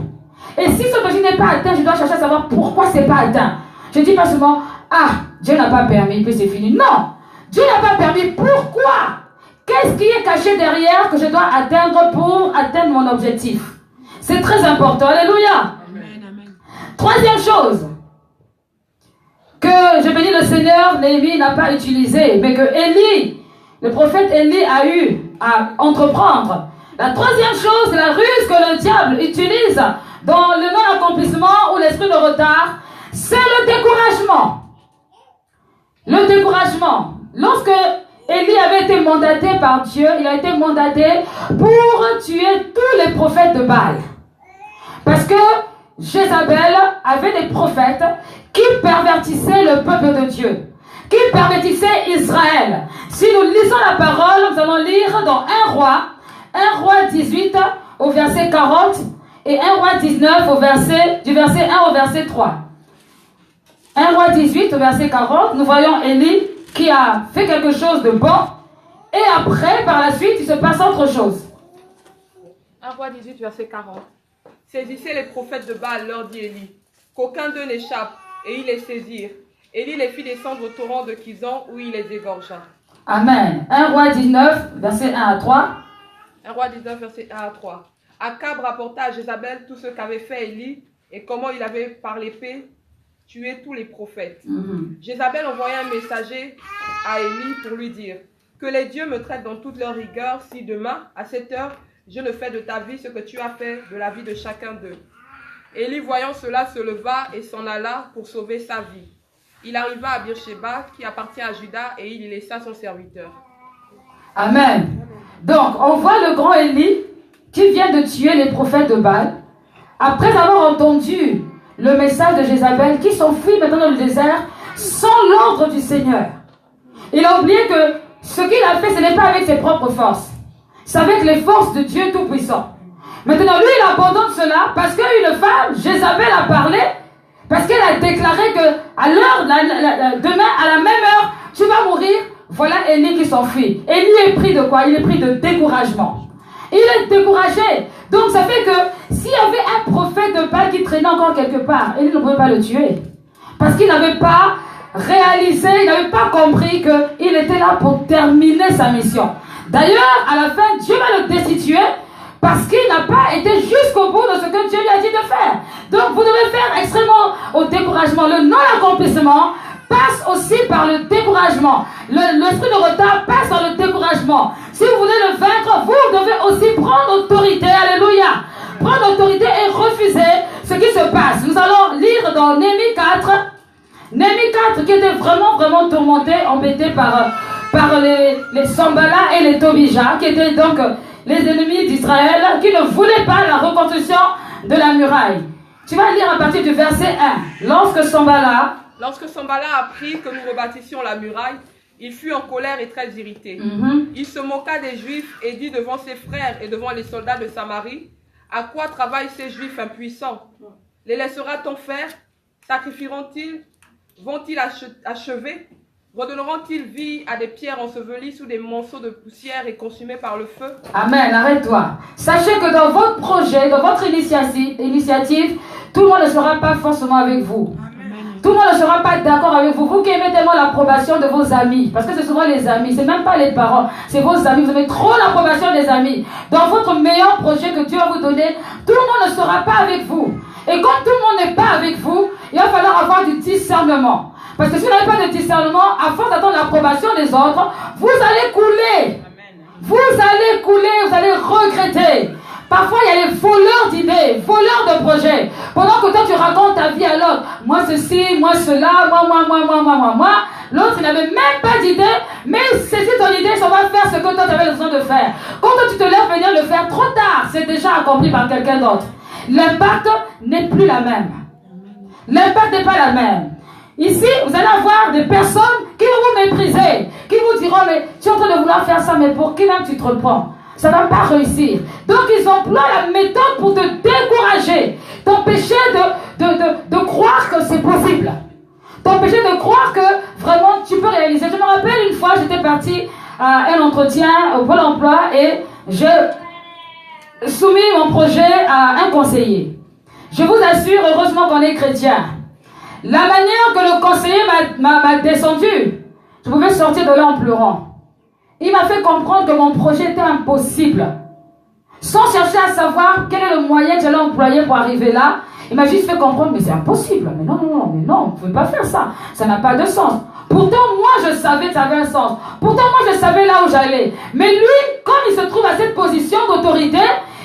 A: Et si ce objectif n'est pas atteint, je dois chercher à savoir pourquoi ce n'est pas atteint. Je ne dis pas seulement, ah, Dieu n'a pas permis, puis c'est fini. Non, Dieu n'a pas permis, pourquoi? Qu'est-ce qui est caché derrière que je dois atteindre pour atteindre mon objectif? C'est très important. Alléluia. Amen, amen. Troisième chose que je bénis le Seigneur, Néhémie n'a pas utilisé, mais que Élie, le prophète Élie a eu à entreprendre. La troisième chose, la ruse que le diable utilise dans le non-accomplissement ou l'esprit de retard, c'est le découragement. Le découragement. Lorsque Élie avait été mandaté par Dieu, il a été mandaté pour tuer tous les prophètes de Baal. Parce que Jézabel avait des prophètes qui pervertissaient le peuple de Dieu, qui pervertissaient Israël. Si nous lisons la parole, nous allons lire dans 1 roi 18 au verset 40 et 1 roi 19 du verset 1 au verset 3. 1 roi 18 au verset 40, nous voyons Élie qui a fait quelque chose de bon, et après, par la suite, il se passe autre chose.
B: 1 roi 18, verset 40. Saisissez les prophètes de Baal, leur dit Élie, qu'aucun d'eux n'échappe, et ils les saisirent. Élie les fit descendre au torrent de Kizon, où il les égorgea.
A: Amen. 1 roi 19, verset 1 à 3.
B: 1 roi 19, verset 1 à 3. Akab rapporta à Jézabel tout ce qu'avait fait Élie, et comment il avait par l'épée tué tous les prophètes. Jézabel envoya un messager à Élie pour lui dire, que les dieux me traitent dans toute leur rigueur si demain, à cette heure, je ne fais de ta vie ce que tu as fait de la vie de chacun d'eux. Élie, voyant cela, se leva et s'en alla pour sauver sa vie. Il arriva à Beersheba, qui appartient à Juda, et il y laissa son serviteur.
A: Amen. Donc, on voit le grand Élie qui vient de tuer les prophètes de Baal, après avoir entendu le message de Jézabel, qui s'enfuit maintenant dans le désert sans l'ordre du Seigneur. Il a oublié que ce qu'il a fait, ce n'est pas avec ses propres forces. C'est avec les forces de Dieu Tout-Puissant. Maintenant, lui, il abandonne cela parce qu'une femme, Jézabel, a parlé, parce qu'elle a déclaré que à l'heure, demain, à la même heure, tu vas mourir. Voilà Élie qui s'enfuit. Élie est pris de quoi? Il est pris de découragement. Il est découragé. Donc, ça fait que s'il y avait un prophète de Baal qui traînait encore quelque part, Élie ne pouvait pas le tuer. Parce qu'il n'avait pas réalisé, il n'avait pas compris qu'il était là pour terminer sa mission. D'ailleurs, à la fin, Dieu va le destituer parce qu'il n'a pas été jusqu'au bout de ce que Dieu lui a dit de faire. Donc, vous devez faire extrêmement au découragement. Le non-accomplissement passe aussi par le découragement. L'esprit de retard passe par le découragement. Si vous voulez le vaincre, vous devez aussi prendre autorité. Alléluia. Prendre autorité et refuser ce qui se passe. Nous allons lire dans Néhémie 4. Néhémie 4 qui était vraiment tourmenté, embêté par les Sambala et les Tobija, qui étaient donc les ennemis d'Israël, qui ne voulaient pas la reconstruction de la muraille. Tu vas lire à partir du verset 1. Lorsque Sambala
B: apprit que nous rebâtissions la muraille, Il fut en colère et très irrité. Il se moqua des Juifs et dit devant ses frères et devant les soldats de Samarie, « À quoi travaillent ces Juifs impuissants? Les laissera-t-on faire? Sacrifieront-ils? Vont-ils achever? Redonneront-ils vie à des pierres ensevelies sous des monceaux de poussière et consumées par le feu? »
A: Amen, arrête-toi. Sachez que dans votre projet, dans votre initiative, tout le monde ne sera pas forcément avec vous. Tout le monde ne sera pas d'accord avec vous. Vous qui aimez tellement l'approbation de vos amis, parce que c'est souvent les amis, c'est même pas les parents, c'est vos amis. Vous aimez trop l'approbation des amis. Dans votre meilleur projet que Dieu va vous donner, tout le monde ne sera pas avec vous. Et comme tout le monde n'est pas avec vous, il va falloir avoir du discernement. Parce que si vous n'avez pas de discernement, à force d'attendre l'approbation des autres, vous allez couler. Vous allez couler, vous allez regretter. Parfois, il y a les voleurs d'idées, voleurs de projets. Pendant que toi, tu racontes ta vie à l'autre. Moi, ceci, moi, cela, moi. L'autre, il n'avait même pas d'idée, mais c'est ton idée, ça va faire ce que toi, tu avais besoin de faire. Quand toi, tu te lèves venir le faire, trop tard, c'est déjà accompli par quelqu'un d'autre. L'impact n'est plus la même. L'impact n'est pas la même. Ici, vous allez avoir des personnes qui vont vous mépriser, qui vous diront, mais tu es en train de vouloir faire ça, mais pour qui même tu te reprends? Ça ne va pas réussir. Donc, ils emploient la méthode pour te décourager, t'empêcher de croire que c'est possible, t'empêcher de croire que vraiment tu peux réaliser. Je me rappelle une fois, j'étais partie à un entretien au Pôle emploi et j'ai soumis mon projet à un conseiller. Je vous assure, heureusement qu'on est chrétien. La manière que le conseiller m'a descendu, je pouvais sortir de là en pleurant. Il m'a fait comprendre que mon projet était impossible. Sans chercher à savoir quel est le moyen que j'allais employer pour arriver là, il m'a juste fait comprendre, mais c'est impossible. Mais non, vous ne pouvez pas faire ça. Ça n'a pas de sens. Pourtant, moi, je savais que ça avait un sens. Pourtant, moi, je savais là où j'allais. Mais lui, comme il se trouve à cette position d'autorité,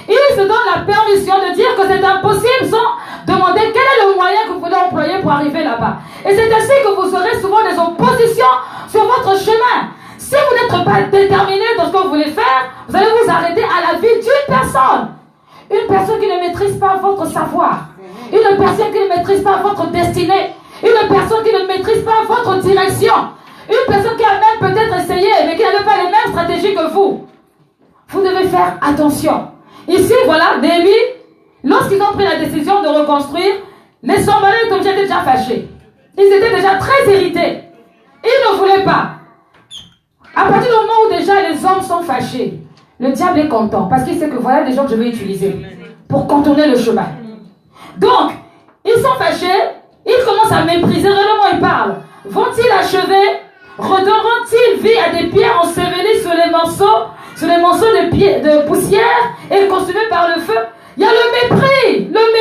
A: il se donne la permission de dire que c'est impossible sans demander quel est le moyen que vous voulez employer pour arriver là-bas. Et c'est ainsi que vous aurez souvent des oppositions sur votre chemin. Si vous n'êtes pas déterminé dans ce que vous voulez faire, vous allez vous arrêter à la vie d'une personne. Une personne qui ne maîtrise pas votre savoir. Une personne qui ne maîtrise pas votre destinée. Une personne qui ne maîtrise pas votre direction. Une personne qui a même peut-être essayé, mais qui n'avait pas les mêmes stratégies que vous. Vous devez faire attention. Ici, voilà, Néhémie, lorsqu'ils ont pris la décision de reconstruire, les Sorbonais étaient déjà fâchés. Ils étaient déjà très irrités. Ils ne voulaient pas. À partir du moment où déjà les hommes sont fâchés, le diable est content parce qu'il sait que voilà des gens que je vais utiliser pour contourner le chemin. Donc, ils sont fâchés, ils commencent à mépriser, réellement ils parlent. Vont-ils achever? Redonneront-ils vie à des pierres ensevelies sur les morceaux de poussière et consumées par le feu? Il y a le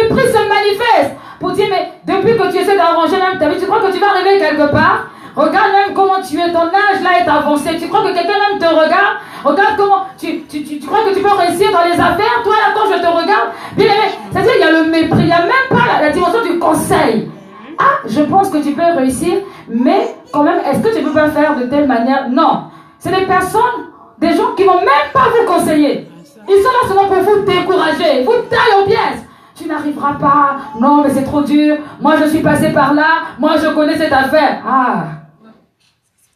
A: mépris se manifeste pour dire, mais depuis que tu essaies d'arranger même ta vie, tu crois que tu vas arriver quelque part? Regarde même comment tu es, ton âge là est avancé. Tu crois que quelqu'un même te regarde? Regarde comment tu crois que tu peux réussir dans les affaires? Toi là, quand je te regarde, c'est-à-dire il y a le mépris, il n'y a même pas la dimension du conseil. Ah, je pense que tu peux réussir, mais quand même, est-ce que tu peux pas faire de telle manière? Non. C'est des personnes, des gens qui ne vont même pas vous conseiller. Ils sont là seulement pour vous décourager, vous tailler aux pièces. Tu n'arriveras pas, non mais c'est trop dur, moi je suis passé par là, moi je connais cette affaire. Ah.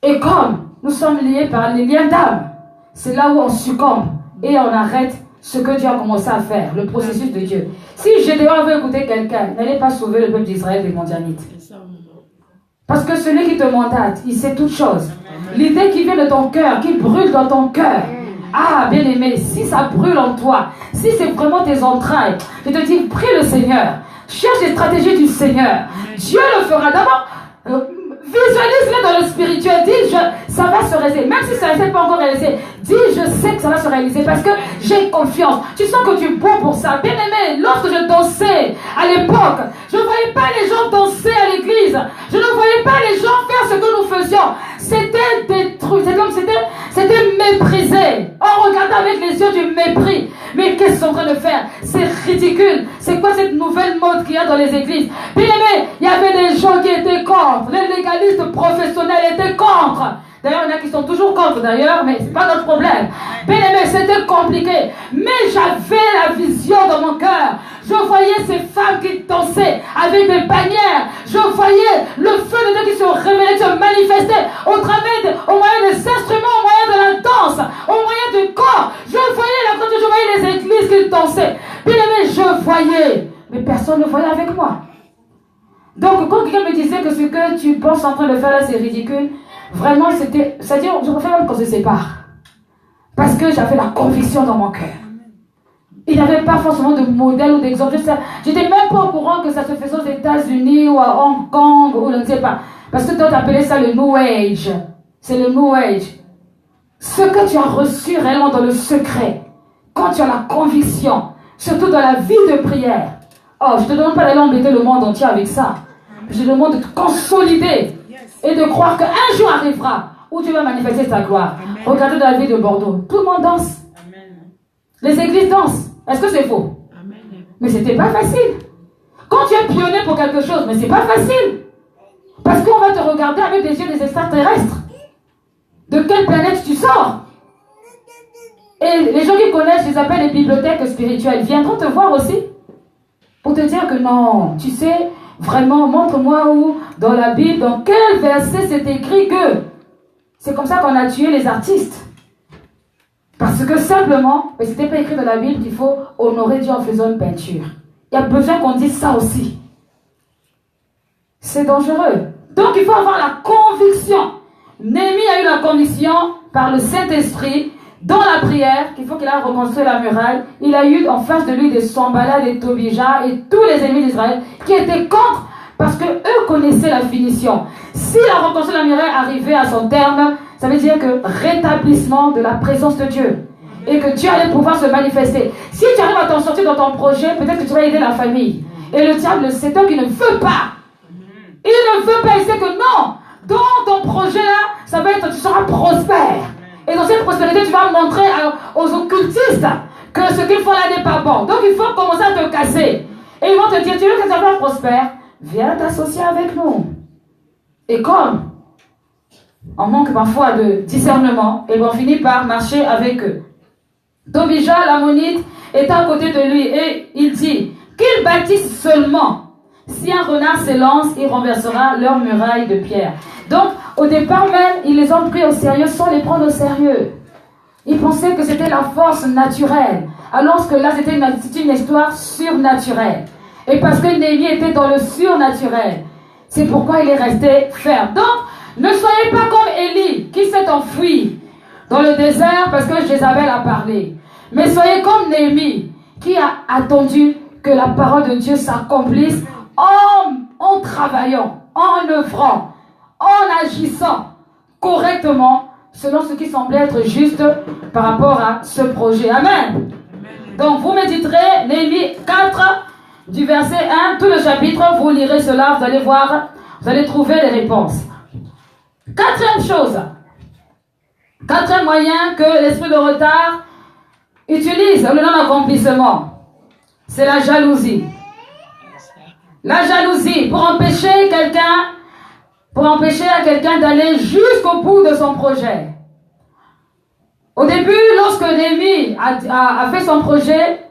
A: Et comme nous sommes liés par les liens d'âme, c'est là où on succombe et on arrête ce que Dieu a commencé à faire, le processus de Dieu. Si Gédéon avait écouté quelqu'un, il n'allait pas sauver le peuple d'Israël des Midianites. Parce que celui qui te mandate, il sait toutes choses. L'idée qui vient de ton cœur, qui brûle dans ton cœur. Ah, bien-aimé, si ça brûle en toi, si c'est vraiment tes entrailles, je te dis, prie le Seigneur. Cherche les stratégies du Seigneur. Dieu le fera. D'abord, visualise-le dans le spirituel. Dis, ça va se réaliser. Même si ça ne s'est pas encore réalisé, dis, je sais que ça va se réaliser parce que j'ai confiance. Tu sens que tu es bon pour ça. Bien-aimé, lorsque je dansais à l'époque, je ne voyais pas les gens danser à l'église. Je ne voyais pas les gens faire ce que nous faisions. C'était des trucs, c'était méprisé. On regardait avec les yeux du mépris. Mais qu'est-ce qu'ils sont en train de faire? C'est ridicule. C'est quoi cette nouvelle mode qu'il y a dans les églises? Bien aimé, il y avait des gens qui étaient contre. Les légalistes professionnels étaient contre. D'ailleurs, il y en a qui sont toujours contre d'ailleurs, mais c'est pas notre problème. Bien aimé, c'était compliqué. Mais j'avais la vision dans mon cœur. Je voyais ces femmes qui dansaient avec des bannières. Je voyais le feu de Dieu qui se révélait, qui se manifestait au moyen des instruments, au moyen de la danse, au moyen du corps. Je voyais la grande, je voyais les églises qui dansaient. Bien aimé, je voyais. Mais personne ne voyait avec moi. Donc quand quelqu'un me disait que ce que tu penses en train de faire là, c'est ridicule, vraiment, c'était... C'est-à-dire, je préfère même qu'on se sépare. Parce que j'avais la conviction dans mon cœur. Il n'y avait pas forcément de modèle ou d'exemple. J'étais même pas au courant que ça se faisait aux États-Unis ou à Hong Kong ou je ne sais pas. Parce que toi, tu appelais ça le New Age. C'est le New Age. Ce que tu as reçu réellement dans le secret, quand tu as la conviction, surtout dans la vie de prière. Oh, je ne te demande pas d'aller embêter le monde entier avec ça. Je te demande de te consolider et de croire qu'un jour arrivera où tu vas manifester ta gloire. Amen. Regardez dans la ville de Bordeaux. Tout le monde danse. Amen. Les églises dansent. Est-ce que c'est faux? Amen. Mais c'était pas facile. Quand tu es pionnier pour quelque chose, mais c'est pas facile. Parce qu'on va te regarder avec des yeux des extraterrestres. De quelle planète tu sors? Et les gens qui connaissent, je les appelle les bibliothèques spirituelles, viendront te voir aussi. Pour te dire que non, tu sais, vraiment, montre-moi où, dans la Bible, dans quel verset c'est écrit que... C'est comme ça qu'on a tué les artistes. Parce que simplement, mais c'était pas écrit dans la Bible qu'il faut honorer Dieu en faisant une peinture. Il y a besoin qu'on dise ça aussi. C'est dangereux. Donc il faut avoir la conviction. Néhémie a eu la conviction par le Saint-Esprit, dans la prière, qu'il faut qu'il a reconstruit la muraille. Il a eu en face de lui des Sanballat, des Tobija et tous les ennemis d'Israël qui étaient contre. Parce qu'eux connaissaient la finition. Si la reconstruction de la muraille arrivait à son terme, ça veut dire que rétablissement de la présence de Dieu. Et que Dieu allait pouvoir se manifester. Si tu arrives à t'en sortir dans ton projet, peut-être que tu vas aider la famille. Et le diable, c'est toi qui ne veut pas. Il ne veut pas, il sait que non. Dans ton projet là, ça va être, tu seras prospère. Et dans cette prospérité, tu vas montrer aux occultistes que ce qu'ils font là n'est pas bon. Donc il faut commencer à te casser. Et ils vont te dire, tu veux que ça soit prospère? Viens t'associer avec nous. Et comme on manque parfois de discernement, et on finit par marcher avec eux. Tobija, l'ammonite, est à côté de lui et il dit qu'ils bâtissent seulement. Si un renard s'élance, il renversera leur muraille de pierre. Donc, au départ même, ils les ont pris au sérieux sans les prendre au sérieux. Ils pensaient que c'était la force naturelle, alors que là, c'était une histoire surnaturelle. Et parce que Néhémie était dans le surnaturel, c'est pourquoi il est resté ferme. Donc, ne soyez pas comme Élie, qui s'est enfui dans le désert parce que Jézabel a parlé. Mais soyez comme Néhémie, qui a attendu que la parole de Dieu s'accomplisse en travaillant, en œuvrant, en agissant correctement, selon ce qui semblait être juste par rapport à ce projet. Amen. Donc, vous méditerez Néhémie 4, du verset 1, tout le chapitre, vous lirez cela, vous allez voir, vous allez trouver les réponses. Quatrième chose, quatrième moyen que l'esprit de retard utilise le non-accomplissement, c'est la jalousie. La jalousie, pour empêcher à quelqu'un d'aller jusqu'au bout de son projet. Au début, lorsque Néhémie a fait son projet,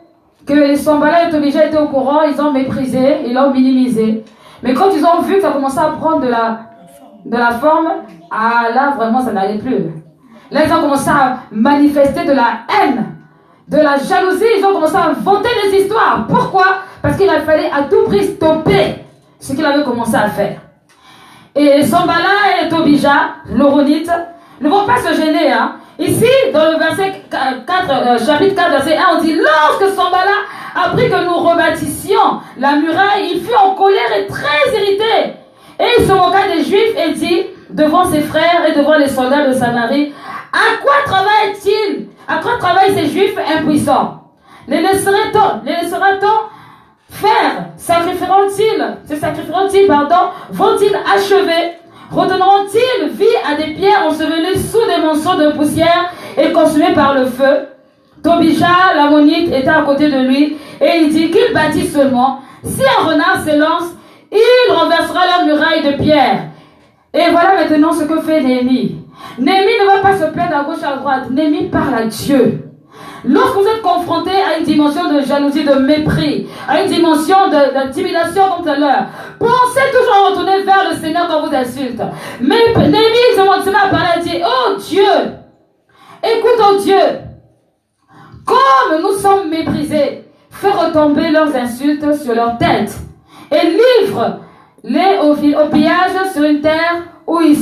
A: que les Sanballat et Tobija étaient au courant, ils ont méprisé, ils l'ont minimisé. Mais quand ils ont vu que ça commençait à prendre de la forme, là vraiment ça n'allait plus. Là ils ont commencé à manifester de la haine, de la jalousie, ils ont commencé à inventer des histoires. Pourquoi? Parce qu'il a fallu à tout prix stopper ce qu'il avait commencé à faire. Et Sanballat et Tobija, l'Horonite, ne vont pas se gêner, hein. Ici, dans le verset 4, chapitre 4, verset 1, on dit « Lorsque Sanballat apprit que nous rebâtissions la muraille, il fut en colère et très irrité. Et il se moqua des Juifs et dit, devant ses frères et devant les soldats de Samarie, à quoi travaillent-ils? À quoi travaillent ces Juifs impuissants? Les laissera-t-on faire? Sacrifieront-ils, vont-ils achever? Redonneront-ils vie à des pierres ensevelies sous des monceaux de poussière et consumées par le feu? Tobija, l'ammonite, était à côté de lui et il dit qu'il bâtit seulement. Si un renard s'élance, il renversera leur muraille de pierre. Et voilà maintenant ce que fait Néhémie. Néhémie ne va pas se plaindre à gauche à droite. Néhémie parle à Dieu. Lorsque vous êtes confronté à une dimension de jalousie, de mépris, à une dimension d'intimidation comme tout à l'heure, pensez toujours à retourner vers le Seigneur quand vous insulte. Mais Néhémie a parlé et dit, oh Dieu, écoute oh Dieu, comme nous sommes méprisés, fais retomber leurs insultes sur leur tête et livre-les au pillage sur une terre où qu'ils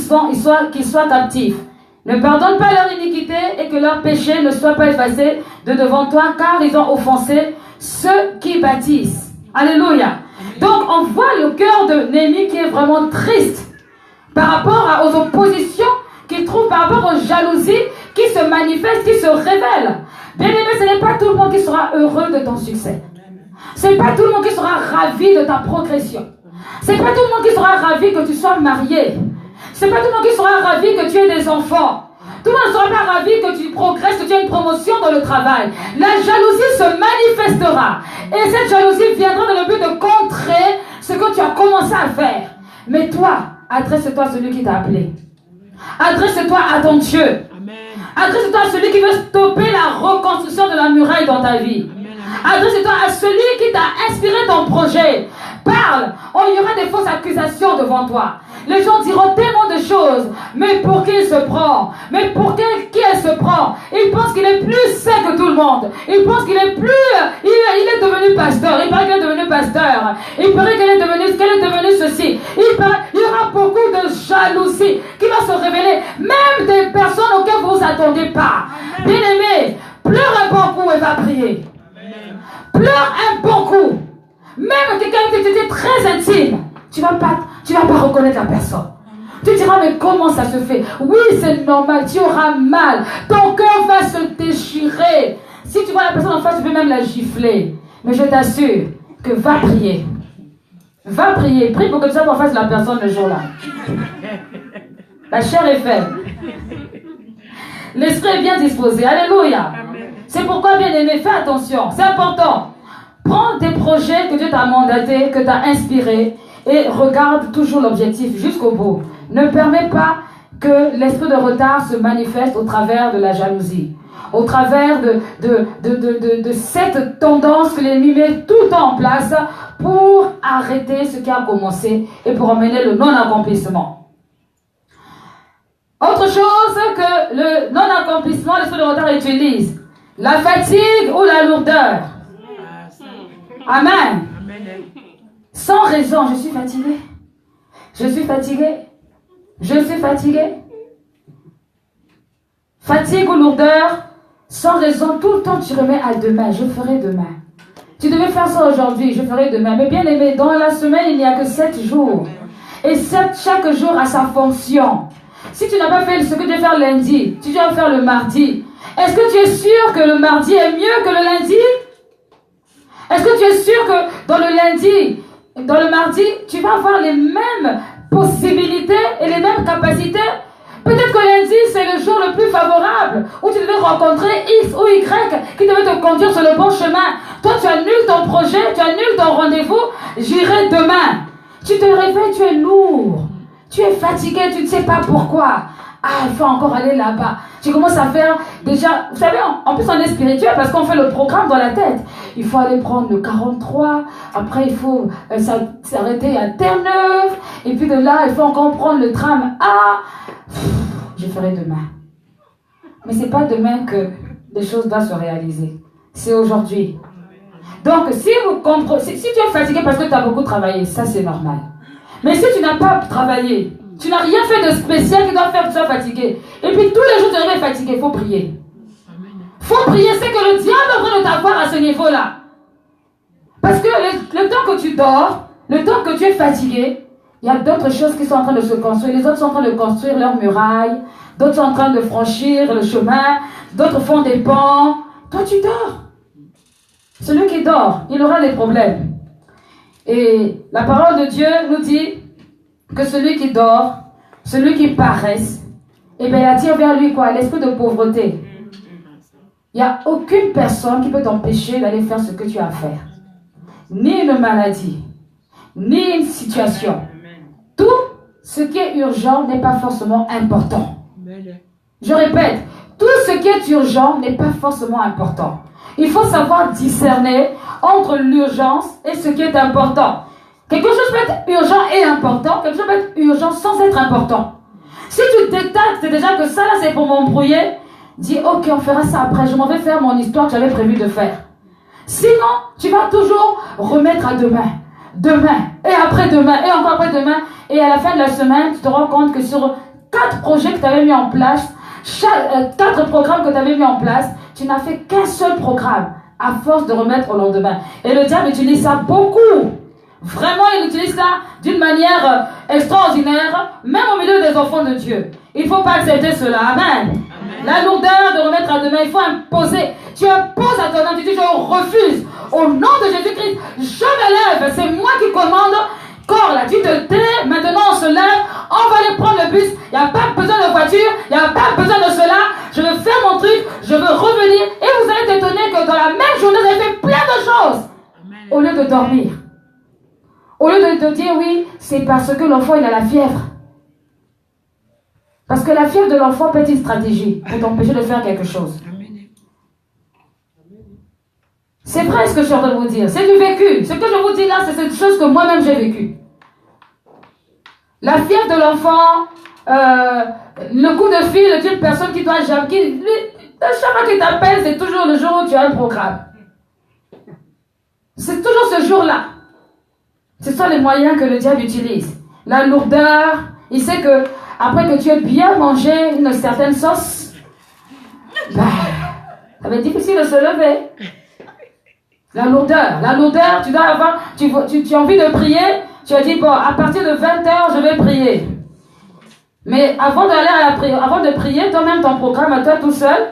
A: soient captifs. Ne pardonne pas leur iniquité et que leur péché ne soit pas effacé de devant toi, car ils ont offensé ceux qui bâtissent. Alléluia. Donc on voit le cœur de Néhémie qui est vraiment triste par rapport aux oppositions qu'il trouve, par rapport aux jalousies qui se manifestent, qui se révèlent. Bien aimé, ce n'est pas tout le monde qui sera heureux de ton succès. Ce n'est pas tout le monde qui sera ravi de ta progression. Ce n'est pas tout le monde qui sera ravi que tu sois marié. Ce n'est pas tout le monde qui sera ravi que tu aies des enfants. Tout le monde ne sera pas ravi que tu progresses, que tu aies une promotion dans le travail. La jalousie se manifestera. Et cette jalousie viendra dans le but de contrer ce que tu as commencé à faire. Mais toi, adresse-toi à celui qui t'a appelé. Adresse-toi à ton Dieu. Adresse-toi à celui qui veut stopper la reconstruction de la muraille dans ta vie. Adresse-toi à celui qui t'a inspiré ton projet. Parle. Oh, il y aura des fausses accusations devant toi. Les gens diront tellement de choses. Mais pour qui il se prend? Mais pour qui elle se prend? Il pense qu'il est plus sain que tout le monde. Il pense qu'il est plus... Il est devenu pasteur. Il paraît qu'il est devenu pasteur. Il paraît qu'elle est devenue ceci. Il y aura beaucoup de jalousie qui va se révéler. Même des personnes auxquelles vous ne vous attendez pas. Bien aimé, pleure un bon coup et va prier. Pleure un bon coup. Même quelqu'un qui était très intime. Tu vas pas reconnaître la personne. Tu diras, mais comment ça se fait? Oui, c'est normal, tu auras mal. Ton cœur va se déchirer. Si tu vois la personne en face, tu peux même la gifler. Mais je t'assure que va prier. Va prier. Prie pour que tu sois en face de la personne le jour-là. La chair est faible. L'esprit est bien disposé. Alléluia. C'est pourquoi, bien aimé, fais attention. C'est important. Prends tes projets que Dieu t'a mandatés, que tu as inspirés, et regarde toujours l'objectif jusqu'au bout. Ne permets pas que l'esprit de retard se manifeste au travers de la jalousie, au travers de cette tendance que l'ennemi met tout le temps en place pour arrêter ce qui a commencé et pour emmener le non-accomplissement. Autre chose que le non-accomplissement, l'esprit de retard utilise, la fatigue ou la lourdeur. Amen. Sans raison, je suis fatigué. Je suis fatigué. Je suis fatigué. Fatigue ou lourdeur, sans raison, tout le temps tu remets à demain. Je ferai demain. Tu devais faire ça aujourd'hui, je ferai demain. Mais bien aimé, dans la semaine, il n'y a que 7 jours. Et chaque jour a sa fonction. Si tu n'as pas fait ce que tu devais faire lundi, tu dois faire le mardi. Est-ce que tu es sûr que le mardi est mieux que le lundi? Est-ce que tu es sûr que dans le lundi, dans le mardi, tu vas avoir les mêmes possibilités et les mêmes capacités? Peut-être que lundi, c'est le jour le plus favorable où tu devais rencontrer X ou Y qui devait te conduire sur le bon chemin. Toi, tu annules ton projet, tu annules ton rendez-vous. J'irai demain. Tu te réveilles, tu es lourd. Tu es fatigué, tu ne sais pas pourquoi. Ah, il faut encore aller là-bas. Tu commences à faire déjà... Vous savez, en plus on est spirituel parce qu'on fait le programme dans la tête. Il faut aller prendre le 43. Après, il faut s'arrêter à Terre-Neuve. Et puis de là, il faut encore prendre le tram A. Je ferai demain. Mais c'est pas demain que les choses doivent se réaliser. C'est aujourd'hui. Donc, si tu es fatigué parce que tu as beaucoup travaillé, ça c'est normal. Mais si tu n'as pas travaillé, tu n'as rien fait de spécial qui doit faire que tu sois fatigué. Et puis tous les jours tu es fatigué, il faut prier. Il faut prier, c'est que le diable est en train de t'avoir à ce niveau-là. Parce que le temps que tu dors, le temps que tu es fatigué, il y a d'autres choses qui sont en train de se construire. Les autres sont en train de construire leurs murailles, d'autres sont en train de franchir le chemin, d'autres font des ponts. Toi tu dors. Celui qui dort, il aura des problèmes. Et la parole de Dieu nous dit que celui qui dort, celui qui paresse, eh bien, il attire vers lui quoi? L'esprit de pauvreté. Il n'y a aucune personne qui peut t'empêcher d'aller faire ce que tu as à faire. Ni une maladie, ni une situation. Tout ce qui est urgent n'est pas forcément important. Je répète, tout ce qui est urgent n'est pas forcément important. Il faut savoir discerner entre l'urgence et ce qui est important. Quelque chose peut être urgent et important, quelque chose peut être urgent sans être important. Si tu détectes déjà que ça là c'est pour m'embrouiller, dis ok, on fera ça après, je m'en vais faire mon histoire que j'avais prévu de faire. Sinon, tu vas toujours remettre à demain, et après-demain, et encore après-demain, et à la fin de la semaine, tu te rends compte que sur 4 projets que tu avais mis en place, 4 programmes que tu avais mis en place, tu n'as fait qu'un seul programme, à force de remettre au lendemain. Et le diable utilise ça beaucoup. Vraiment, il utilise ça d'une manière extraordinaire, même au milieu des enfants de Dieu. Il ne faut pas accepter cela. Amen. Amen. La lourdeur de remettre à demain, il faut imposer. Tu imposes à ton âme, tu dis je refuse. Au nom de Jésus-Christ, je me lève. C'est moi qui commande. Corps là, tu te tais. Maintenant, on se lève. On va aller prendre le bus. Il n'y a pas besoin de voiture. Il n'y a pas besoin de cela. Je veux faire mon truc. Je veux revenir. Et vous allez t'étonner que dans la même journée, vous avez fait plein de choses. Amen. Au lieu de dormir. Au lieu de te dire oui, c'est parce que l'enfant il a la fièvre. Parce que la fièvre de l'enfant peut être une stratégie pour t'empêcher de faire quelque chose. C'est vrai ce que je suis en train de vous dire. C'est du vécu. Ce que je vous dis là, c'est cette chose que moi-même j'ai vécu. La fièvre de l'enfant, le coup de fil d'une personne qui doit jamais... chaque fois qu'il t'appelle, c'est toujours le jour où tu as un programme. C'est toujours ce jour-là. Ce sont les moyens que le diable utilise. La lourdeur, il sait que après que tu aies bien mangé une certaine sauce, ça va être difficile de se lever. La lourdeur, tu dois avoir, tu as envie de prier, tu as dit bon, à partir de 20h, je vais prier. Mais avant d'aller à la prière, avant de prier, toi-même ton programme à toi tout seul,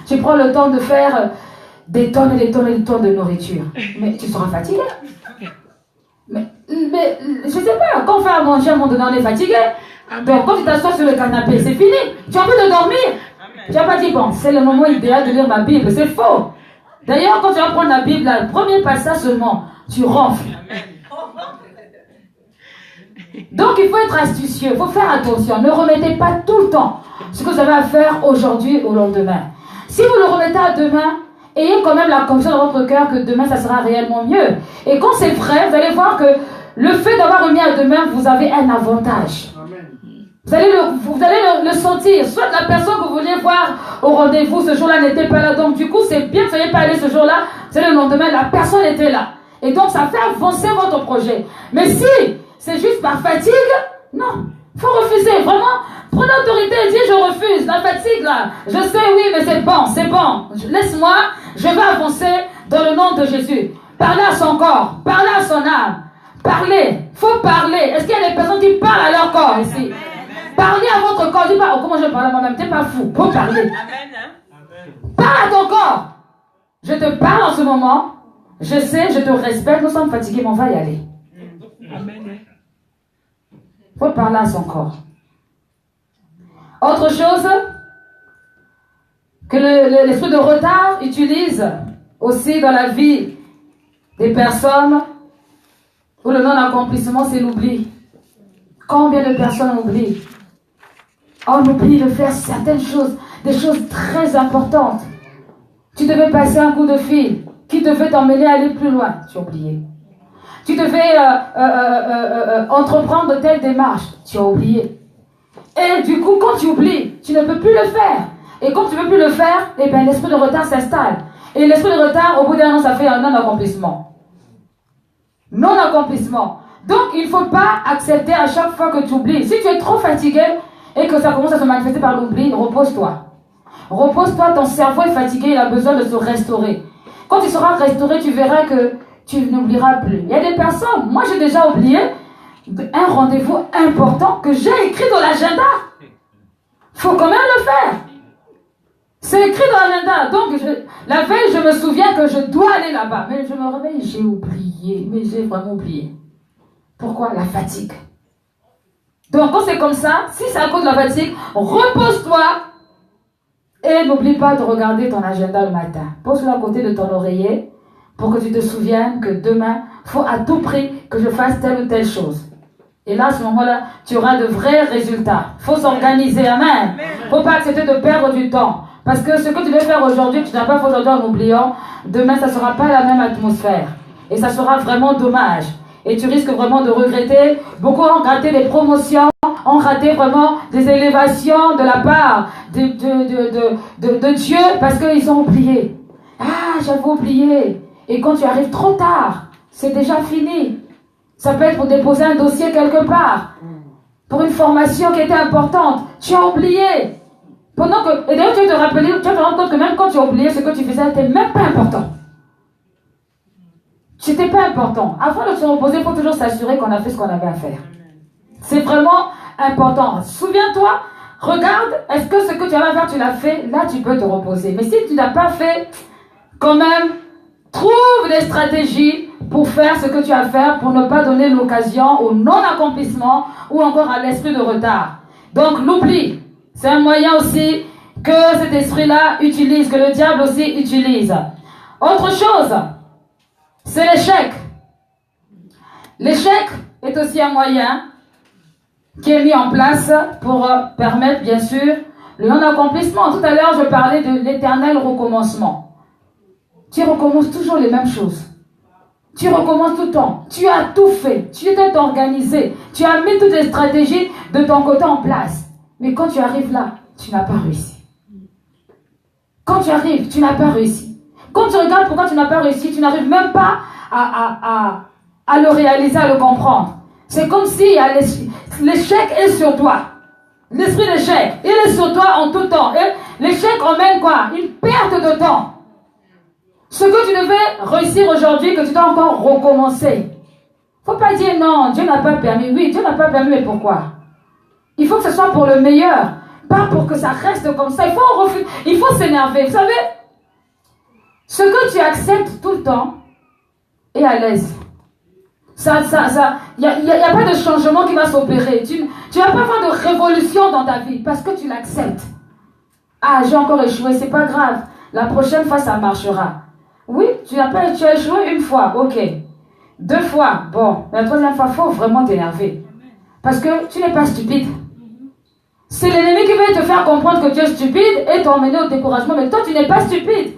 A: tu prends le temps de faire des tonnes et des tonnes et des tonnes de nourriture. Mais tu seras fatigué. Mais je sais pas, quand on fait à manger, à un moment donné, on est fatigué. Donc quand tu t'assois sur le canapé, c'est fini. Tu as envie de dormir. Tu n'as pas dit, bon, c'est le moment idéal de lire ma Bible. C'est faux. D'ailleurs, quand tu vas prendre la Bible, là, le premier passage seulement, tu ronfles. Donc il faut être astucieux, il faut faire attention. Ne remettez pas tout le temps ce que vous avez à faire aujourd'hui au lendemain. Si vous le remettez à demain, ayez quand même la conviction dans votre cœur que demain, ça sera réellement mieux. Et quand c'est vrai, vous allez voir que le fait d'avoir remis à demain, vous avez un avantage. Vous allez le sentir. Soit la personne que vous vouliez voir au rendez-vous ce jour-là n'était pas là. Donc du coup, c'est bien que vous ne soyez pas allé ce jour-là. Vous allez le lendemain, la personne était là. Et donc, ça fait avancer votre projet. Mais si c'est juste par fatigue, non. Il faut refuser. Vraiment, prenez l'autorité et dites je refuse. La fatigue là, je sais oui, mais c'est bon, c'est bon. Laisse-moi, je vais avancer dans le nom de Jésus. Parlez à son corps, parlez à son âme. Parlez, il faut parler. Est-ce qu'il y a des personnes qui parlent à leur corps ici? Parlez à votre corps. Dis pas, oh, comment je parle à moi-même? T'es pas fou. Faut parler. Parle à ton corps. Je te parle en ce moment. Je sais, je te respecte. Nous sommes fatigués, mais on va y aller. Faut parler à son corps. Autre chose que l'esprit de retard utilise aussi dans la vie des personnes où le non-accomplissement, c'est l'oubli. Combien de personnes oublient? On oublie de faire certaines choses, des choses très importantes. Tu devais passer un coup de fil qui devait t'emmener à aller plus loin. Tu as oublié. Tu devais entreprendre telle démarche. Tu as oublié. Et du coup, quand tu oublies, tu ne peux plus le faire. Et quand tu ne peux plus le faire, eh bien, l'esprit de retard s'installe. Et l'esprit de retard, au bout d'un an, ça fait un non-accomplissement. Non-accomplissement. Donc, il ne faut pas accepter à chaque fois que tu oublies. Si tu es trop fatigué et que ça commence à se manifester par l'oubli, repose-toi. Repose-toi, ton cerveau est fatigué, il a besoin de se restaurer. Quand il sera restauré, tu verras que tu n'oublieras plus. Il y a des personnes, moi j'ai déjà oublié un rendez-vous important que j'ai écrit dans l'agenda. Il faut quand même le faire. C'est écrit dans l'agenda. Donc, la veille, je me souviens que je dois aller là-bas. Mais je me réveille, j'ai oublié. Mais j'ai vraiment oublié. Pourquoi? La fatigue. Donc, quand c'est comme ça, si c'est à cause de la fatigue, repose-toi et n'oublie pas de regarder ton agenda le matin. Pose-le à côté de ton oreiller pour que tu te souviennes que demain, il faut à tout prix que je fasse telle ou telle chose. Et là, à ce moment-là, tu auras de vrais résultats. Il faut s'organiser, amen. Il ne faut pas accepter de perdre du temps. Parce que ce que tu veux faire aujourd'hui, tu n'as pas fait aujourd'hui en oubliant, demain, ça ne sera pas la même atmosphère. Et ça sera vraiment dommage. Et tu risques vraiment de regretter. Beaucoup ont raté des promotions, ont raté vraiment des élévations de la part de Dieu parce qu'ils ont oublié. Ah, j'avais oublié. Et quand tu arrives trop tard, c'est déjà fini. Ça peut être pour déposer un dossier quelque part, pour une formation qui était importante. Tu as oublié. Pendant que, et d'ailleurs, tu vas te rappeler, tu vas te rendre compte que même quand tu as oublié, ce que tu faisais n'était même pas important. C'était pas important. Avant de se reposer, il faut toujours s'assurer qu'on a fait ce qu'on avait à faire. C'est vraiment important. Souviens-toi, regarde, est-ce que ce que tu avais à faire, tu l'as fait? Là, tu peux te reposer. Mais si tu n'as pas fait, quand même, trouve des stratégies pour faire ce que tu as à faire, pour ne pas donner l'occasion au non-accomplissement ou encore à l'esprit de retard. Donc, l'oubli, c'est un moyen aussi que cet esprit-là utilise, que le diable aussi utilise. Autre chose, c'est l'échec. L'échec est aussi un moyen qui est mis en place pour permettre, bien sûr, le non-accomplissement. Tout à l'heure, je parlais de l'éternel recommencement. Tu recommences toujours les mêmes choses. Tu recommences tout le temps. Tu as tout fait. Tu t'es organisé. Tu as mis toutes les stratégies de ton côté en place. Mais quand tu arrives là, tu n'as pas réussi. Quand tu arrives, tu n'as pas réussi. Quand tu regardes pourquoi tu n'as pas réussi, tu n'arrives même pas à le réaliser, à le comprendre. C'est comme si l'échec est sur toi. L'esprit d'échec, il est sur toi en tout temps. Et l'échec emmène quoi? Une perte de temps. Ce que tu devais réussir aujourd'hui, que tu dois encore recommencer. Il ne faut pas dire non, Dieu n'a pas permis. Oui, Dieu n'a pas permis, mais pourquoi? Il faut que ce soit pour le meilleur. Pas pour que ça reste comme ça. Il faut s'énerver. Vous savez, ce que tu acceptes tout le temps est à l'aise. Il n'y a pas de changement qui va s'opérer. Tu ne vas pas avoir de révolution dans ta vie parce que tu l'acceptes. Ah, j'ai encore échoué, c'est pas grave. La prochaine fois, ça marchera. Oui, tu as échoué une fois, ok. 2 fois, bon. La 3e fois, il faut vraiment t'énerver. Parce que tu n'es pas stupide. C'est l'ennemi qui veut te faire comprendre que tu es stupide et t'emmener au découragement. Mais toi, tu n'es pas stupide.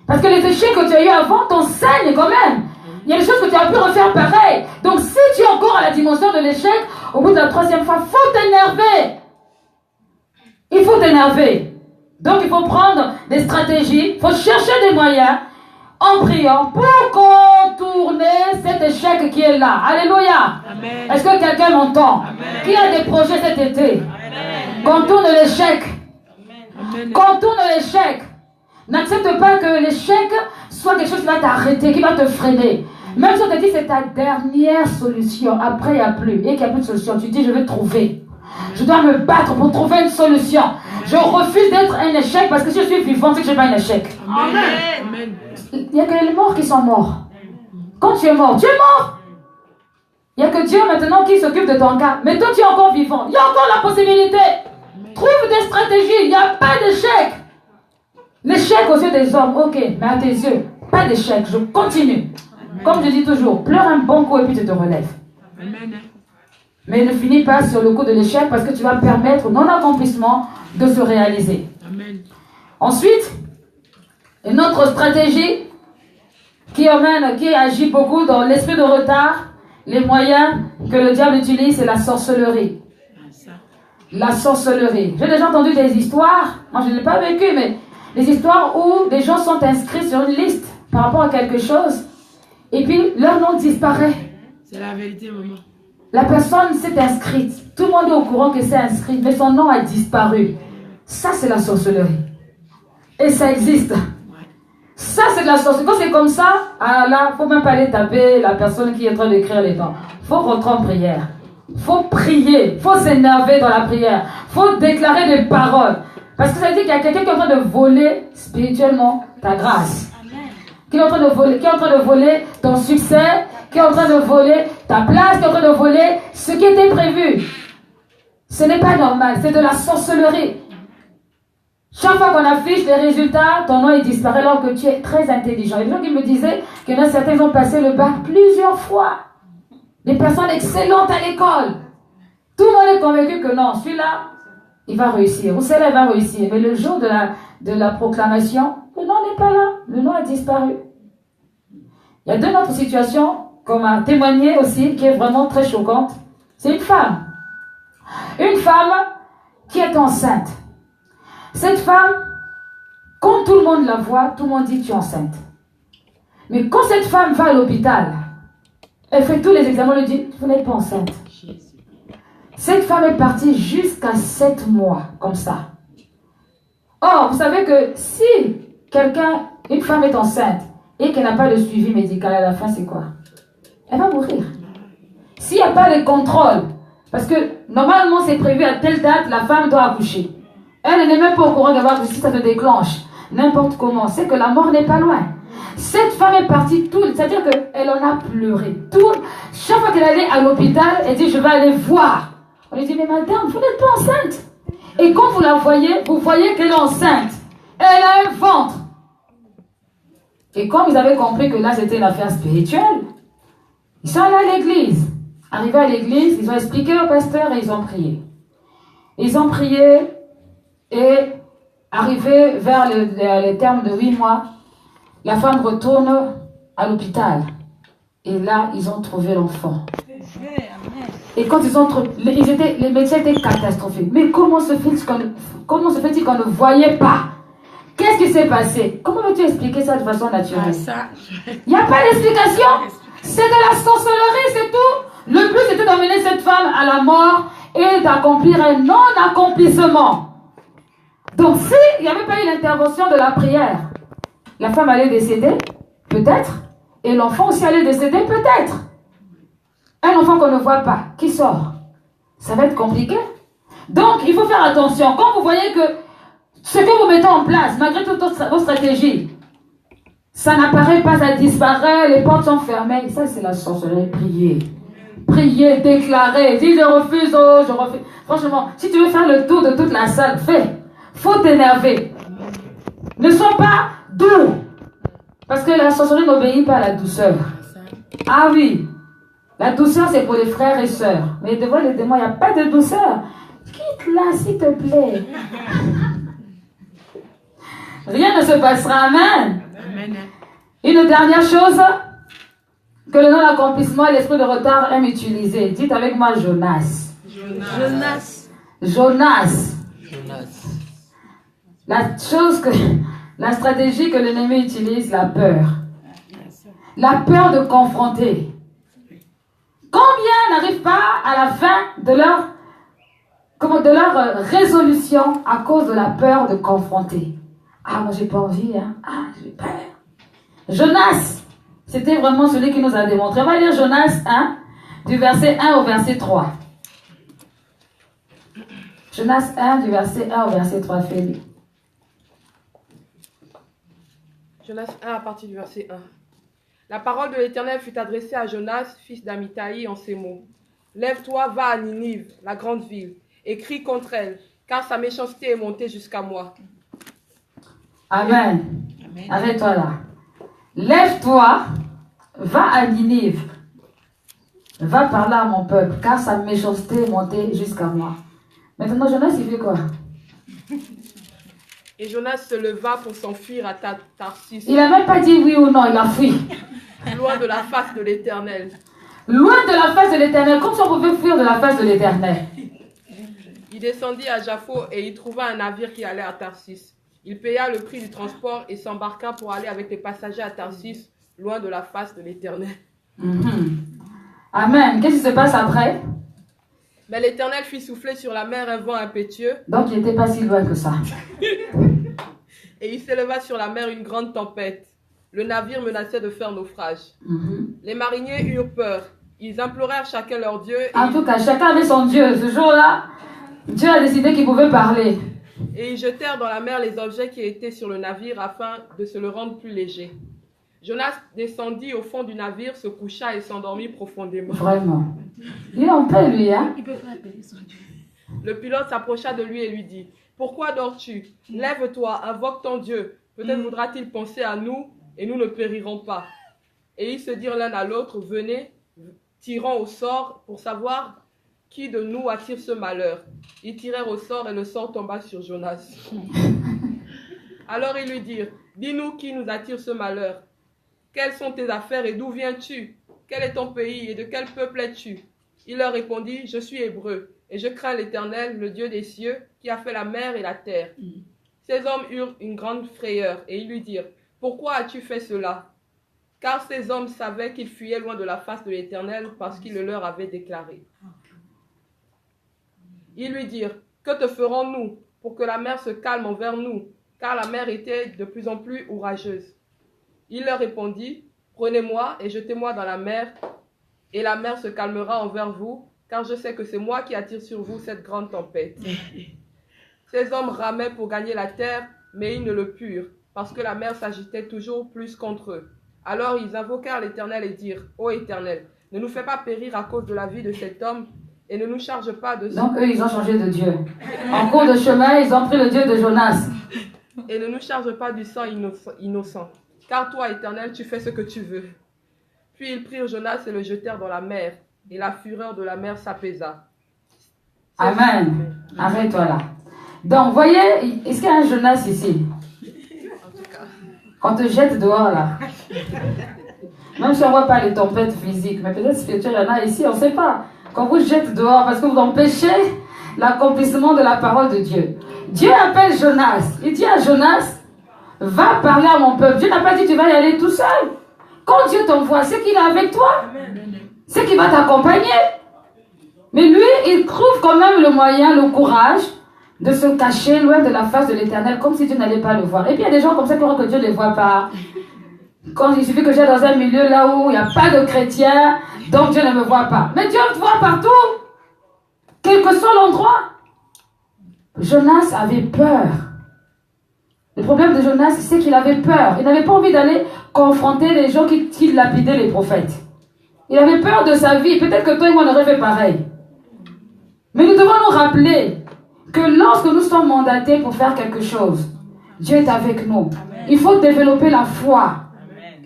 A: Parce que les échecs que tu as eu avant t'enseignent quand même. Il y a des choses que tu as pu refaire pareil. Donc si tu es encore à la dimension de l'échec, au bout de la 3e fois, il faut t'énerver. Il faut t'énerver. Donc il faut prendre des stratégies, il faut chercher des moyens en priant pour contourner cet échec qui est là. Alléluia. Amen. Est-ce que quelqu'un m'entend? Amen. Qui a des projets cet été? Amen. Contourne l'échec. Amen. Contourne l'échec. N'accepte pas que l'échec soit quelque chose qui va t'arrêter, qui va te freiner. Même si on te dit c'est ta dernière solution, après il n'y a plus, et qu'il n'y a plus de solution, tu dis je vais trouver. Je dois me battre pour trouver une solution. Je refuse d'être un échec parce que si je suis vivant, c'est que je n'ai pas un échec. Amen. Il n'y a que les morts qui sont morts. Quand tu es mort, tu es mort. Il n'y a que Dieu maintenant qui s'occupe de ton cas. Mais toi tu es encore vivant. Il y a encore la possibilité. Trouve des stratégies. Il n'y a pas d'échec. L'échec aux yeux des hommes, ok, mais à tes yeux, pas d'échec. Je continue. Amen. Comme je dis toujours, pleure un bon coup et puis tu te relèves. Amen. Mais ne finis pas sur le coup de l'échec parce que tu vas permettre au non-accomplissement de se réaliser. Amen. Ensuite, une autre stratégie qui agit beaucoup dans l'esprit de retard, les moyens que le diable utilise, c'est la sorcellerie. La sorcellerie. J'ai déjà entendu des histoires, moi je ne l'ai pas vécu, mais des histoires où des gens sont inscrits sur une liste par rapport à quelque chose et puis leur nom disparaît.
C: C'est la vérité, maman.
A: La personne s'est inscrite. Tout le monde est au courant qu'elle s'est inscrite, mais son nom a disparu. Ça, c'est la sorcellerie. Et ça existe. Ça, c'est de la sorcellerie. Quand c'est comme ça, ah là, il ne faut même pas aller taper la personne qui est en train d'écrire les temps. Il faut rentrer en prière. Il faut prier. Il faut s'énerver dans la prière. Il faut déclarer des paroles. Parce que ça veut dire qu'il y a quelqu'un qui est en train de voler spirituellement ta grâce. Qui est en train de voler ton succès, qui est en train de voler ta place, qui est en train de voler ce qui était prévu. Ce n'est pas normal, c'est de la sorcellerie. Chaque fois qu'on affiche les résultats, ton nom il disparaît alors que tu es très intelligent. Il y a des gens qui me disaient qu'il y en a certains qui ont passé le bac plusieurs fois. des personnes excellentes à l'école. Tout le monde est convaincu que non, celui-là, il va réussir. Ou celle-là, va réussir. Mais le jour de la proclamation, le nom n'est pas là. Le nom a disparu. Il y a deux autres situations qu'on m'a témoigné aussi, qui est vraiment très choquante. C'est une femme. Une femme qui est enceinte. Cette femme, quand tout le monde la voit, tout le monde dit tu es enceinte. Mais quand cette femme va à l'hôpital, elle fait tous les examens, elle dit vous n'êtes pas enceinte. Cette femme est partie jusqu'à 7 mois, comme ça. Or, vous savez que si une femme est enceinte et qu'elle n'a pas de suivi médical à la fin, c'est quoi? Elle va mourir. S'il n'y a pas de contrôle, parce que normalement c'est prévu à telle date, la femme doit accoucher. Elle n'est même pas au courant d'avoir si ça se déclenche. N'importe comment, c'est que la mort n'est pas loin. Cette femme est partie c'est-à-dire qu'elle en a pleuré. Chaque fois qu'elle allait à l'hôpital, elle dit je vais aller voir. On lui dit mais madame, vous n'êtes pas enceinte. Et quand vous la voyez, vous voyez qu'elle est enceinte. Elle a un ventre. Et comme ils avaient compris que là c'était une affaire spirituelle, ils sont allés à l'église. Arrivés à l'église, ils ont expliqué au pasteur et ils ont prié. Ils ont prié et arrivé vers le terme de 8 mois, la femme retourne à l'hôpital. Et là, ils ont trouvé l'enfant. Et quand ils ont trouvé, les médecins étaient catastrophés. Mais comment se fait-il qu'on ne voyait pas? Qu'est-ce qui s'est passé? Comment veux-tu expliquer ça de façon naturelle? Il n'y a pas d'explication. C'est de la sorcellerie, c'est tout. Le but, c'était d'emmener cette femme à la mort et d'accomplir un non-accomplissement. Donc, s'il n'y avait pas eu l'intervention de la prière, la femme allait décéder, peut-être, et l'enfant aussi allait décéder, peut-être. Un enfant qu'on ne voit pas, qui sort? Ça va être compliqué. Donc, il faut faire attention. Quand vous voyez que ce que vous mettez en place, malgré toutes vos stratégies, ça n'apparaît pas, ça disparaît, les portes sont fermées. Ça, c'est la sorcellerie. Priez. Priez, déclarez. Dis, je refuse, oh, je refuse. Franchement, si tu veux faire le tour de toute la salle, fais. Faut t'énerver. Ne sois pas doux. Parce que la sorcellerie n'obéit pas à la douceur. Ah oui. La douceur, c'est pour les frères et sœurs. Mais devant les démons, il n'y a pas de douceur. Quitte-la, s'il te plaît. Rien ne se passera. Amen. Amen. Une dernière chose que le non-accomplissement et l'esprit de retard aiment utiliser. Dites avec moi Jonas. Jonas. Jonas. Jonas. La stratégie que l'ennemi utilise, la peur. La peur de confronter. Combien n'arrivent pas à la fin de leur résolution à cause de la peur de confronter? Ah, moi j'ai pas envie, hein. Ah, j'ai peur. Jonas, c'était vraiment celui qui nous a démontré. On va lire Jonas 1, du verset 1 au verset 3. Jonas 1, du verset 1 au verset 3, fais-le.
B: Jonas 1 à partir du verset 1. La parole de l'Éternel fut adressée à Jonas, fils d'Amithaï, en ces mots. Lève-toi, va à Ninive, la grande ville, et crie contre elle, car sa méchanceté est montée jusqu'à moi.
A: Amen. Arrête-toi là. Lève-toi, va à Ninive. Va parler à mon peuple, car sa méchanceté est montée jusqu'à moi. Maintenant, Jonas, il fait quoi?
B: Et Jonas se leva pour s'enfuir à Tarsis.
A: Il n'a même pas dit oui ou non, il a fui.
B: Loin de la face de l'Éternel.
A: Loin de la face de l'Éternel, comme si on pouvait fuir de la face de l'Éternel.
B: Il descendit à Jaffo et y trouva un navire qui allait à Tarsis. Il paya le prix du transport et s'embarqua pour aller avec les passagers à Tarsis, loin de la face de l'Éternel.
A: Amen. Qu'est-ce qui se passe après?
B: Mais l'Éternel fit souffler sur la mer un vent impétueux.
A: Donc il n'était pas si loin que ça.
B: Et il s'éleva sur la mer une grande tempête. Le navire menaçait de faire naufrage. Les mariniers eurent peur. Ils implorèrent chacun leur Dieu.
A: En tout cas, chacun avait son Dieu. Ce jour-là, Dieu a décidé qu'il pouvait parler.
B: Et ils jetèrent dans la mer les objets qui étaient sur le navire afin de se le rendre plus léger. Jonas descendit au fond du navire, se coucha et s'endormit profondément.
A: Vraiment. Il est en paix, lui, hein?
C: Il peut pas appeler son Dieu.
B: Le pilote s'approcha de lui et lui dit, « Pourquoi dors-tu? Lève-toi, invoque ton Dieu. Peut-être voudra-t-il penser à nous et nous ne périrons pas. » Et ils se dirent l'un à l'autre, « Venez, tirant au sort pour savoir qui de nous attire ce malheur. Ils tirèrent au sort et le sort tomba sur Jonas. Alors ils lui dirent, dis-nous qui nous attire ce malheur. Quelles sont tes affaires et d'où viens-tu? Quel est ton pays et de quel peuple es-tu? Il leur répondit, je suis hébreu et je crains l'Éternel, le Dieu des cieux, qui a fait la mer et la terre. Ces hommes eurent une grande frayeur et ils lui dirent, pourquoi as-tu fait cela? Car ces hommes savaient qu'ils fuyaient loin de la face de l'Éternel parce qu'il le leur avait déclaré. Ils lui dirent, que te ferons-nous pour que la mer se calme envers nous? Car la mer était de plus en plus orageuse. Il leur répondit, prenez-moi et jetez-moi dans la mer, et la mer se calmera envers vous, car je sais que c'est moi qui attire sur vous cette grande tempête. Ces hommes ramaient pour gagner la terre, mais ils ne le purent, parce que la mer s'agitait toujours plus contre eux. Alors ils invoquèrent l'Éternel et dirent, ô Éternel, ne nous fais pas périr à cause de la vie de cet homme, et ne nous charge pas de...
A: Donc eux, ils ont changé de Dieu. En cours de chemin, ils ont pris le Dieu de Jonas.
B: Et ne nous charge pas du sang innocent, car toi, Éternel, tu fais ce que tu veux. Puis ils prirent Jonas et le jetèrent dans la mer, et la fureur de la mer s'apaisa.
A: Amen. Arrête-toi là. Donc, voyez, est-ce qu'il y a un Jonas ici?
B: En tout cas.
A: Quand on te jette dehors là. Même si on ne voit pas les tempêtes physiques, mais peut-être spirituelles, il y en a ici, on ne sait pas. Quand vous jette dehors, parce que vous empêchez l'accomplissement de la parole de Dieu. Dieu appelle Jonas. Il dit à Jonas, va parler à mon peuple. Dieu n'a pas dit tu vas y aller tout seul. Quand Dieu t'envoie, c'est qu'il est avec toi. C'est qu'il va t'accompagner. Mais lui, il trouve quand même le moyen, le courage de se cacher loin de la face de l'Éternel, comme si Dieu n'allait pas le voir. Et puis il y a des gens comme ça qui croient que Dieu ne les voit pas. Quand il suffit que j'aille dans un milieu là où il n'y a pas de chrétiens, donc Dieu ne me voit pas. Mais Dieu te voit partout. Quel que soit l'endroit. Jonas avait peur. Le problème de Jonas, c'est qu'il avait peur. Il n'avait pas envie d'aller confronter les gens qui lapidaient les prophètes. Il avait peur de sa vie. Peut-être que toi et moi on aurait fait pareil. Mais nous devons nous rappeler que lorsque nous sommes mandatés pour faire quelque chose, Dieu est avec nous. Il faut développer la foi.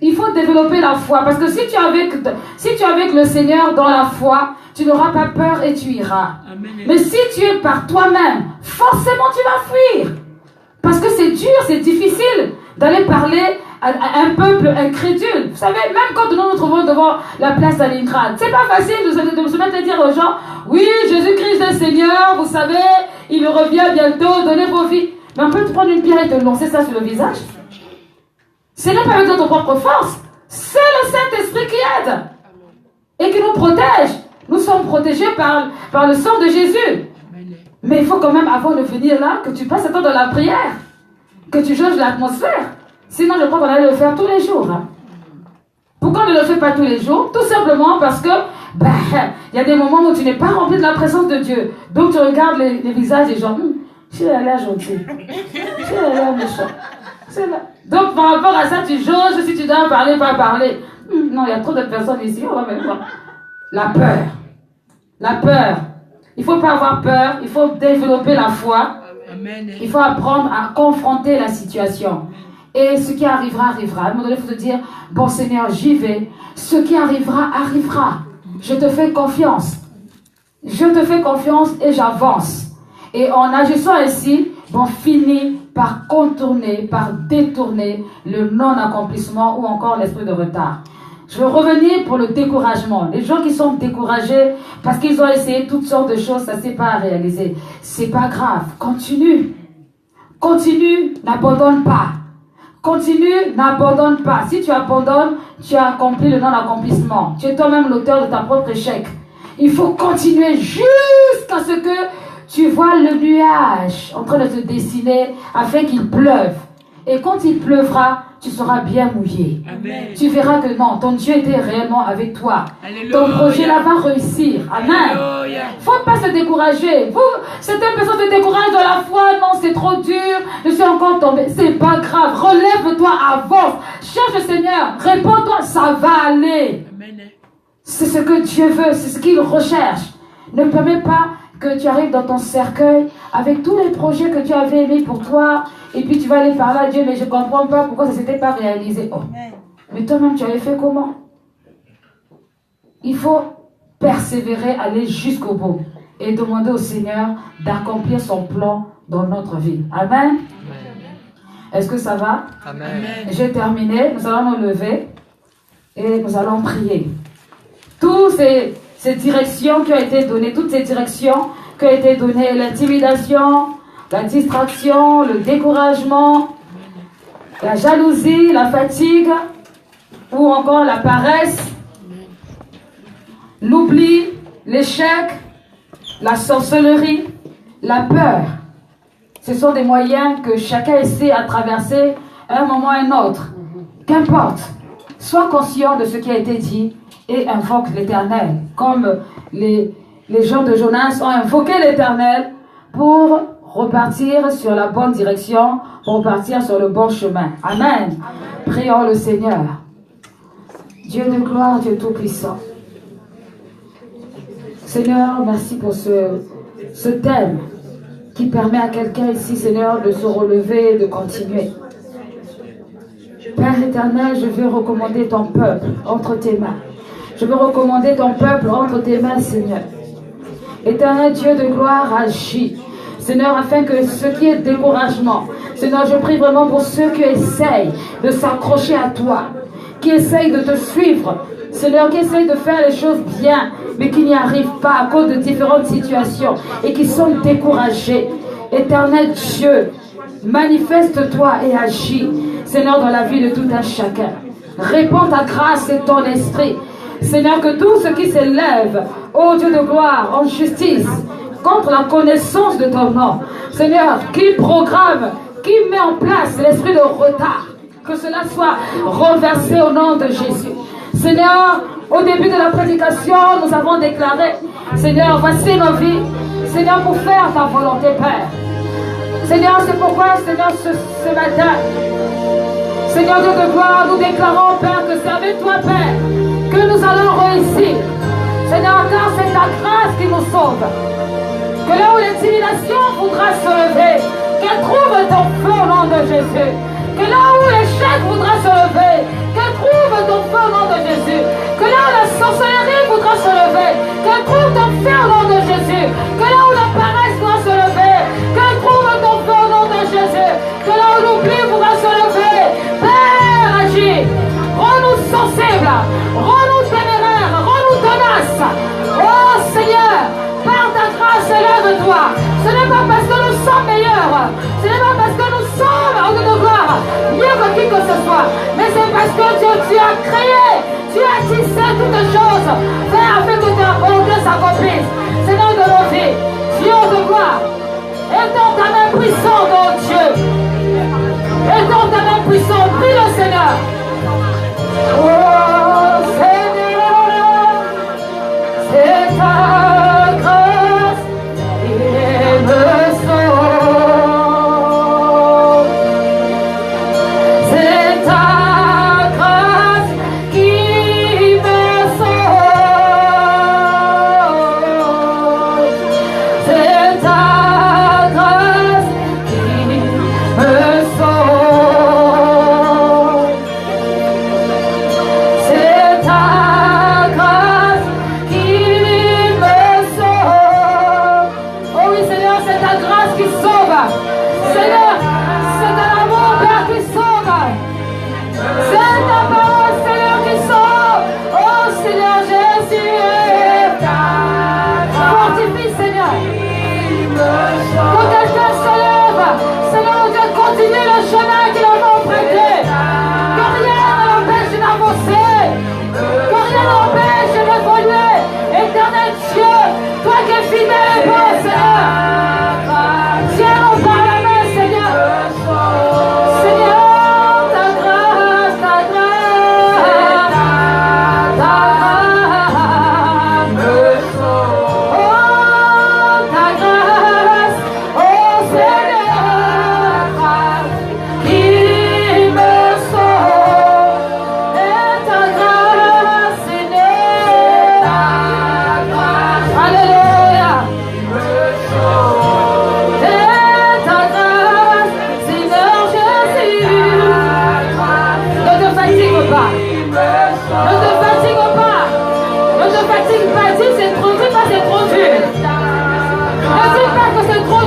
A: Il faut développer la foi. Parce que si tu es avec le Seigneur dans la foi, tu n'auras pas peur et tu iras. Amen. Mais si tu es par toi-même, forcément tu vas fuir. Parce que c'est dur, c'est difficile d'aller parler à un peuple incrédule. Vous savez, même quand nous nous trouvons devant la place d'Alingrad, c'est pas facile de se mettre à dire aux gens, oui, Jésus-Christ est Seigneur, vous savez, il revient bientôt, donnez vos vies. Mais on peut te prendre une pierre et te lancer ça sur le visage. Ce n'est pas avec notre propre force. C'est le Saint-Esprit qui aide et qui nous protège. Nous sommes protégés par le sang de Jésus. Mais il faut quand même, avant de venir là, que tu passes le temps de la prière, que tu changes l'atmosphère. Sinon, je crois qu'on allait le faire tous les jours. Hein. Pourquoi on ne le fait pas tous les jours? Tout simplement parce que il y a des moments où tu n'es pas rempli de la présence de Dieu. Donc tu regardes les visages des gens. Je a l'air gentil. Je a l'air méchant. Donc par rapport à ça, tu jauges si tu dois parler, pas parler. Non, il y a trop de personnes ici. On va même voir. La peur. La peur. Il ne faut pas avoir peur. Il faut développer la foi. Amen. Il faut apprendre à confronter la situation. Et ce qui arrivera, arrivera. À un moment donné, il faut te dire, bon Seigneur, j'y vais. Ce qui arrivera, arrivera. Je te fais confiance. Je te fais confiance et j'avance. Et en agissant ainsi, on finit par contourner, par détourner le non-accomplissement ou encore l'esprit de retard. Je veux revenir pour le découragement. Les gens qui sont découragés parce qu'ils ont essayé toutes sortes de choses, ça ne s'est pas réalisé. C'est pas grave. Continue. Continue, n'abandonne pas. Continue, n'abandonne pas. Si tu abandonnes, tu as accompli le non-accomplissement. Tu es toi-même l'auteur de ta propre échec. Il faut continuer jusqu'à ce que tu vois le nuage en train de se dessiner afin qu'il pleuve. Et quand il pleuvra, tu seras bien mouillé. Amen. Tu verras que non, ton Dieu était réellement avec toi. Alléluia. Ton projet là va réussir. Amen. Il ne faut pas se décourager. Vous, certaines personnes se découragent dans la foi. Non, c'est trop dur. Je suis encore tombé. C'est pas grave. Relève-toi, avance. Cherche le Seigneur. Réponds-toi, ça va aller. Amen. C'est ce que Dieu veut. C'est ce qu'il recherche. Ne permets pas que tu arrives dans ton cercueil avec tous les projets que tu avais mis pour toi. Et puis tu vas aller parler à Dieu, mais je ne comprends pas pourquoi ça ne s'était pas réalisé. Oh. Mais toi-même, tu avais fait comment? Il faut persévérer, aller jusqu'au bout et demander au Seigneur d'accomplir son plan dans notre vie. Amen. Est-ce que ça va?
B: Amen.
A: J'ai terminé. Nous allons nous lever et nous allons prier. Toutes ces directions qui ont été données, toutes ces directions qui ont été données, l'intimidation, la distraction, le découragement, la jalousie, la fatigue, ou encore la paresse, l'oubli, l'échec, la sorcellerie, la peur. Ce sont des moyens que chacun essaie à traverser à un moment ou à un autre. Qu'importe, sois conscient de ce qui a été dit et invoque l'Éternel, comme les gens de Jonas ont invoqué l'Éternel pour repartir sur la bonne direction, pour repartir sur le bon chemin. Amen. Prions le Seigneur. Dieu de gloire, Dieu tout-puissant. Seigneur, merci pour ce thème qui permet à quelqu'un ici, Seigneur, de se relever et de continuer. Père éternel, je veux recommander ton peuple entre tes mains. Je veux recommander ton peuple entre tes mains, Seigneur. Éternel Dieu de gloire, agis. Seigneur, afin que ce qui est découragement, Seigneur, je prie vraiment pour ceux qui essayent de s'accrocher à toi, qui essayent de te suivre, Seigneur, qui essayent de faire les choses bien, mais qui n'y arrivent pas à cause de différentes situations et qui sont découragés. Éternel Dieu, manifeste-toi et agis, Seigneur, dans la vie de tout un chacun. Répands ta grâce et ton esprit. Seigneur, que tout ce qui s'élève, ô Dieu de gloire, en justice, contre la connaissance de ton nom, Seigneur, qui programme, qui met en place l'esprit de retard, que cela soit renversé au nom de Jésus. Seigneur, au début de la prédication, nous avons déclaré, Seigneur, voici nos vies, Seigneur, pour faire ta volonté, Père. Seigneur, c'est pourquoi, Seigneur, ce matin, Seigneur Dieu de gloire, nous déclarons, Père, que c'est avec toi, Père, que nous allons réussir. Seigneur, car c'est ta grâce qui nous sauve. Que là où l'intimidation voudra se lever, qu'elle trouve ton feu au nom de Jésus. Que là où l'échec voudra se lever, qu'elle trouve ton feu au nom de Jésus. Que là où la sorcellerie voudra se lever, qu'elle trouve ton feu au nom de Jésus. Que là où la paresse doit se lever, qu'elle trouve ton feu au nom de Jésus. Que là où l'oubli voudra se lever, Père, agis. Rends-nous sensibles, rends-nous téméraires, rends-nous tenaces. Oh Seigneur, par ta grâce, lève-toi. Ce n'est pas parce que nous sommes meilleurs, ce n'est pas parce que nous sommes en de gloire, mieux que qui que ce soit, mais c'est parce que Dieu, tu as créé, tu as tissé toutes choses, Père, afin que ta volonté s'accomplisse. Seigneur de nos vies, Dieu de gloire, étends ta main puissante, oh Dieu, étends ta main puissante, prie le Seigneur. Oh Seigneur, c'est ta grâce qui me sauve. C'est ta grâce qui me sauve.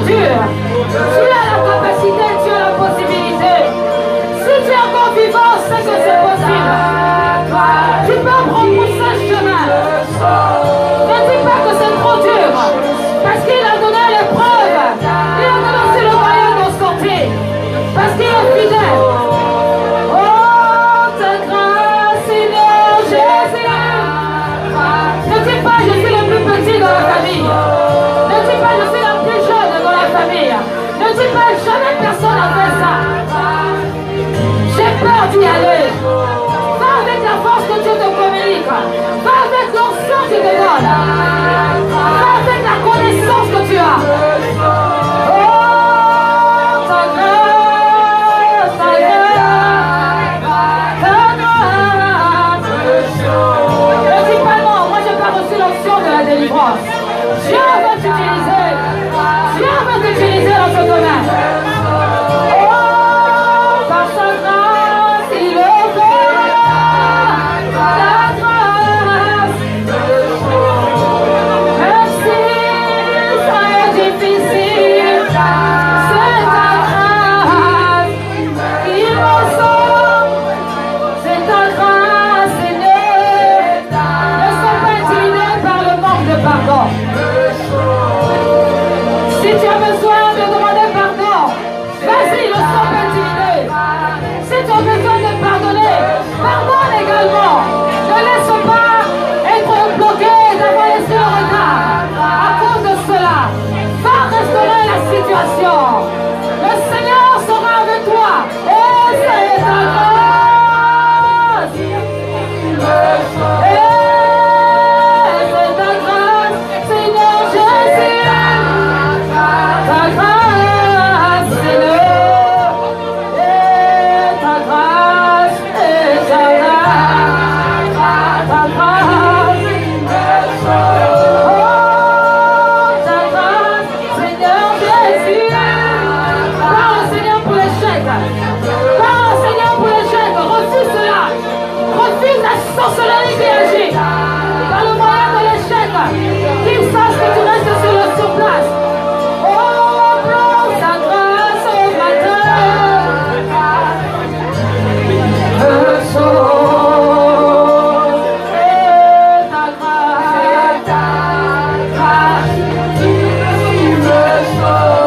A: dur. Tu as la capacité, tu as la possibilité. Si tu es encore vivant, c'est que c'est possible. Tu peux prendre ce chemin. Ne dis pas que c'est trop dur. Parce qu'il a donné l'épreuve. Il a donné aussi le moyen d'en sortir. Parce qu'il est fidèle. Oh, ta grâce, Seigneur Jésus. Ne dis pas, je suis le plus petit dans la famille. Ne dis pas, je suis la plus jeune dans la famille. Ne dis pas, jamais personne n'a fait ça. J'ai peur d'y aller. Va avec la force que Dieu te communique. Va avec l'onction que tu te donnes. Va avec la connaissance que tu as. Oh, ta grâce, ta grâce, ta grâce. Ne dis pas non, moi je n'ai pas reçu l'onction de la délivrance. Dieu va t'utiliser. Dieu va t'utiliser dans ce domaine. Oh, par sa grâce, il le fera. La grâce. Même si ça est difficile, c'est ta grâce qui me sauve. C'est ta grâce, Seigneur. Ne sois pas intimidé par le manque de pardon. Si tu as besoin de demander pardon, vas-y, ne sois pas intimidé. Si tu as besoin de pardonner, pardonne également. Ne laisse pas être bloqué d'avoir laissé le regard à cause de cela. Va restaurer la situation. Le Seigneur sera avec toi. Et c'est ta grâce. Et c'est ta grâce, Seigneur Jésus. Ta grâce, Seigneur. Et ta grâce, et ta grâce. Ta grâce. Oh, ta grâce, Seigneur Jésus. Parle au Seigneur pour l'échec. Parle au Seigneur pour l'échec. Refuse cela. Refuse la sorcellerie qui agit. Par le moyen de l'échec. Qu'il sache que tu restes sur place. Oh, prends ta grâce au matin. Me sauve. Et ta grâce.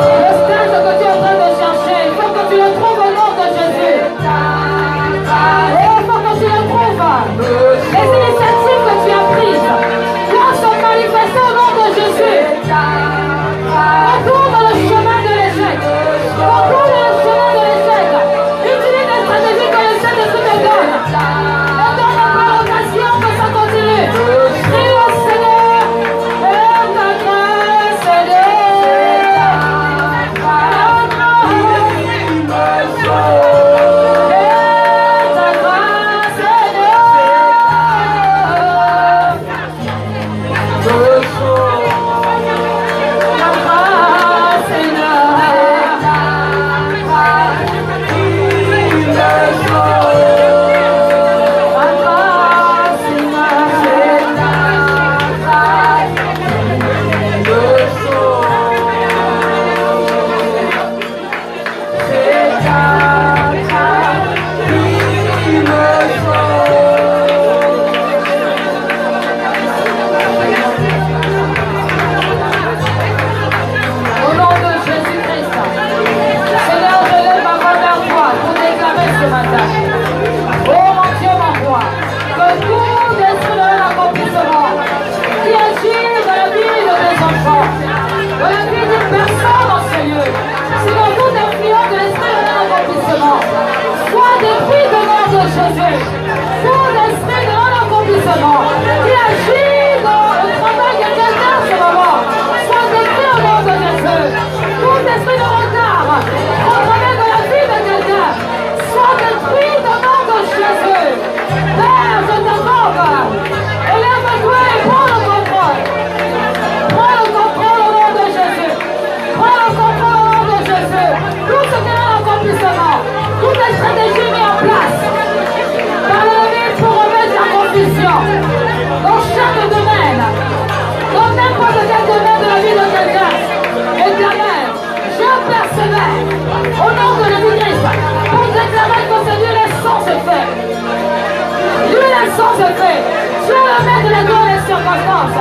A: Le stage que tu es en train de chercher, il faut que tu le trouves au nom de Jésus. Et il faut que tu le trouves. Les initiatives que tu as prises doivent se manifester au nom de Jésus. Retourne dans le chemin de l'échec. Retourne dans le chemin de l'échec. Utilise les stratégies que le Saint-Esprit te donne. Ne donne pas l'occasion que ça continue. Prie au Seigneur. Et ta grâce, Seigneur. Ta grâce. Et ta grâce, Seigneur. Au nom de Jésus-Christ, Seigneur, je lève ma voix vers toi pour déclarer ce matin. Oh mon Dieu, mon roi, que tout esprit de l'accomplissement qui agit dans la vie de tes enfants, dans la vie d'une personne dans ce lieu, sinon tout influence de l'esprit de l'accomplissement, soit détruit au nom de Jésus. Tout esprit de l'accomplissement qui agit dans le travail de quelqu'un en ce moment, soit détruit au nom de Jésus. Tout esprit de retard au travers de la vie de quelqu'un, soit détruit au nom de Jésus. Père, je t'invoque. Élève-toi et prends le contrôle. Prends le contrôle au nom de Jésus. Prends le contrôle au nom de Jésus. Tout ce qui est dans l'accomplissement, toutes les stratégies mises en place par l'ennemi pour remettre la confusion dans chaque domaine, dans n'importe quel domaine de la vie de quelqu'un. Éternel, révèle. Au nom de Jésus-Christ, pour déclarer que c'est lui les sens se fait. Lui les sens se fait. Tu es le maître de toutes les circonstances.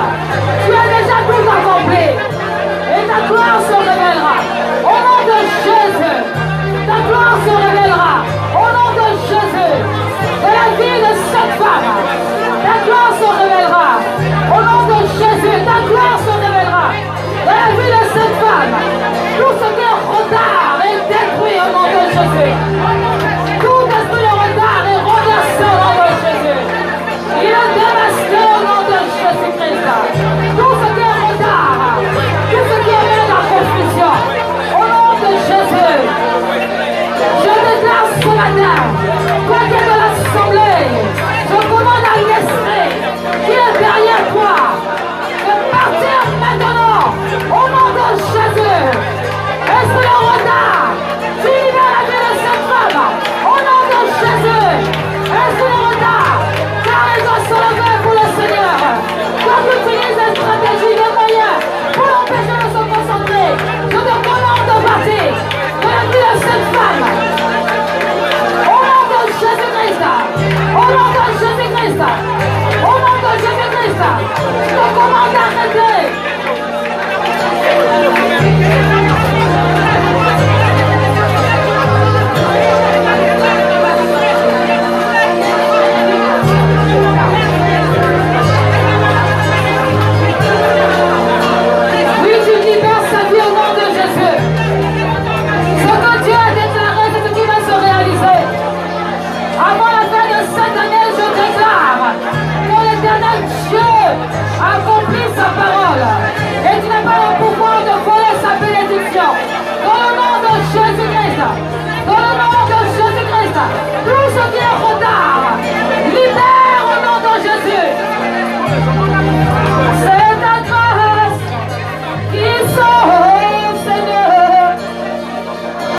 A: Tu as déjà tout accompli. Et ta gloire se révélera. Au nom de Jésus. Ta gloire se révélera. Au nom de Jésus. De la vie de cette femme. Ta gloire se révélera. Au nom de Jésus. Ta gloire se révélera. De la vie de cette femme. Tout ce qui est retard est détruit au nom de Jésus.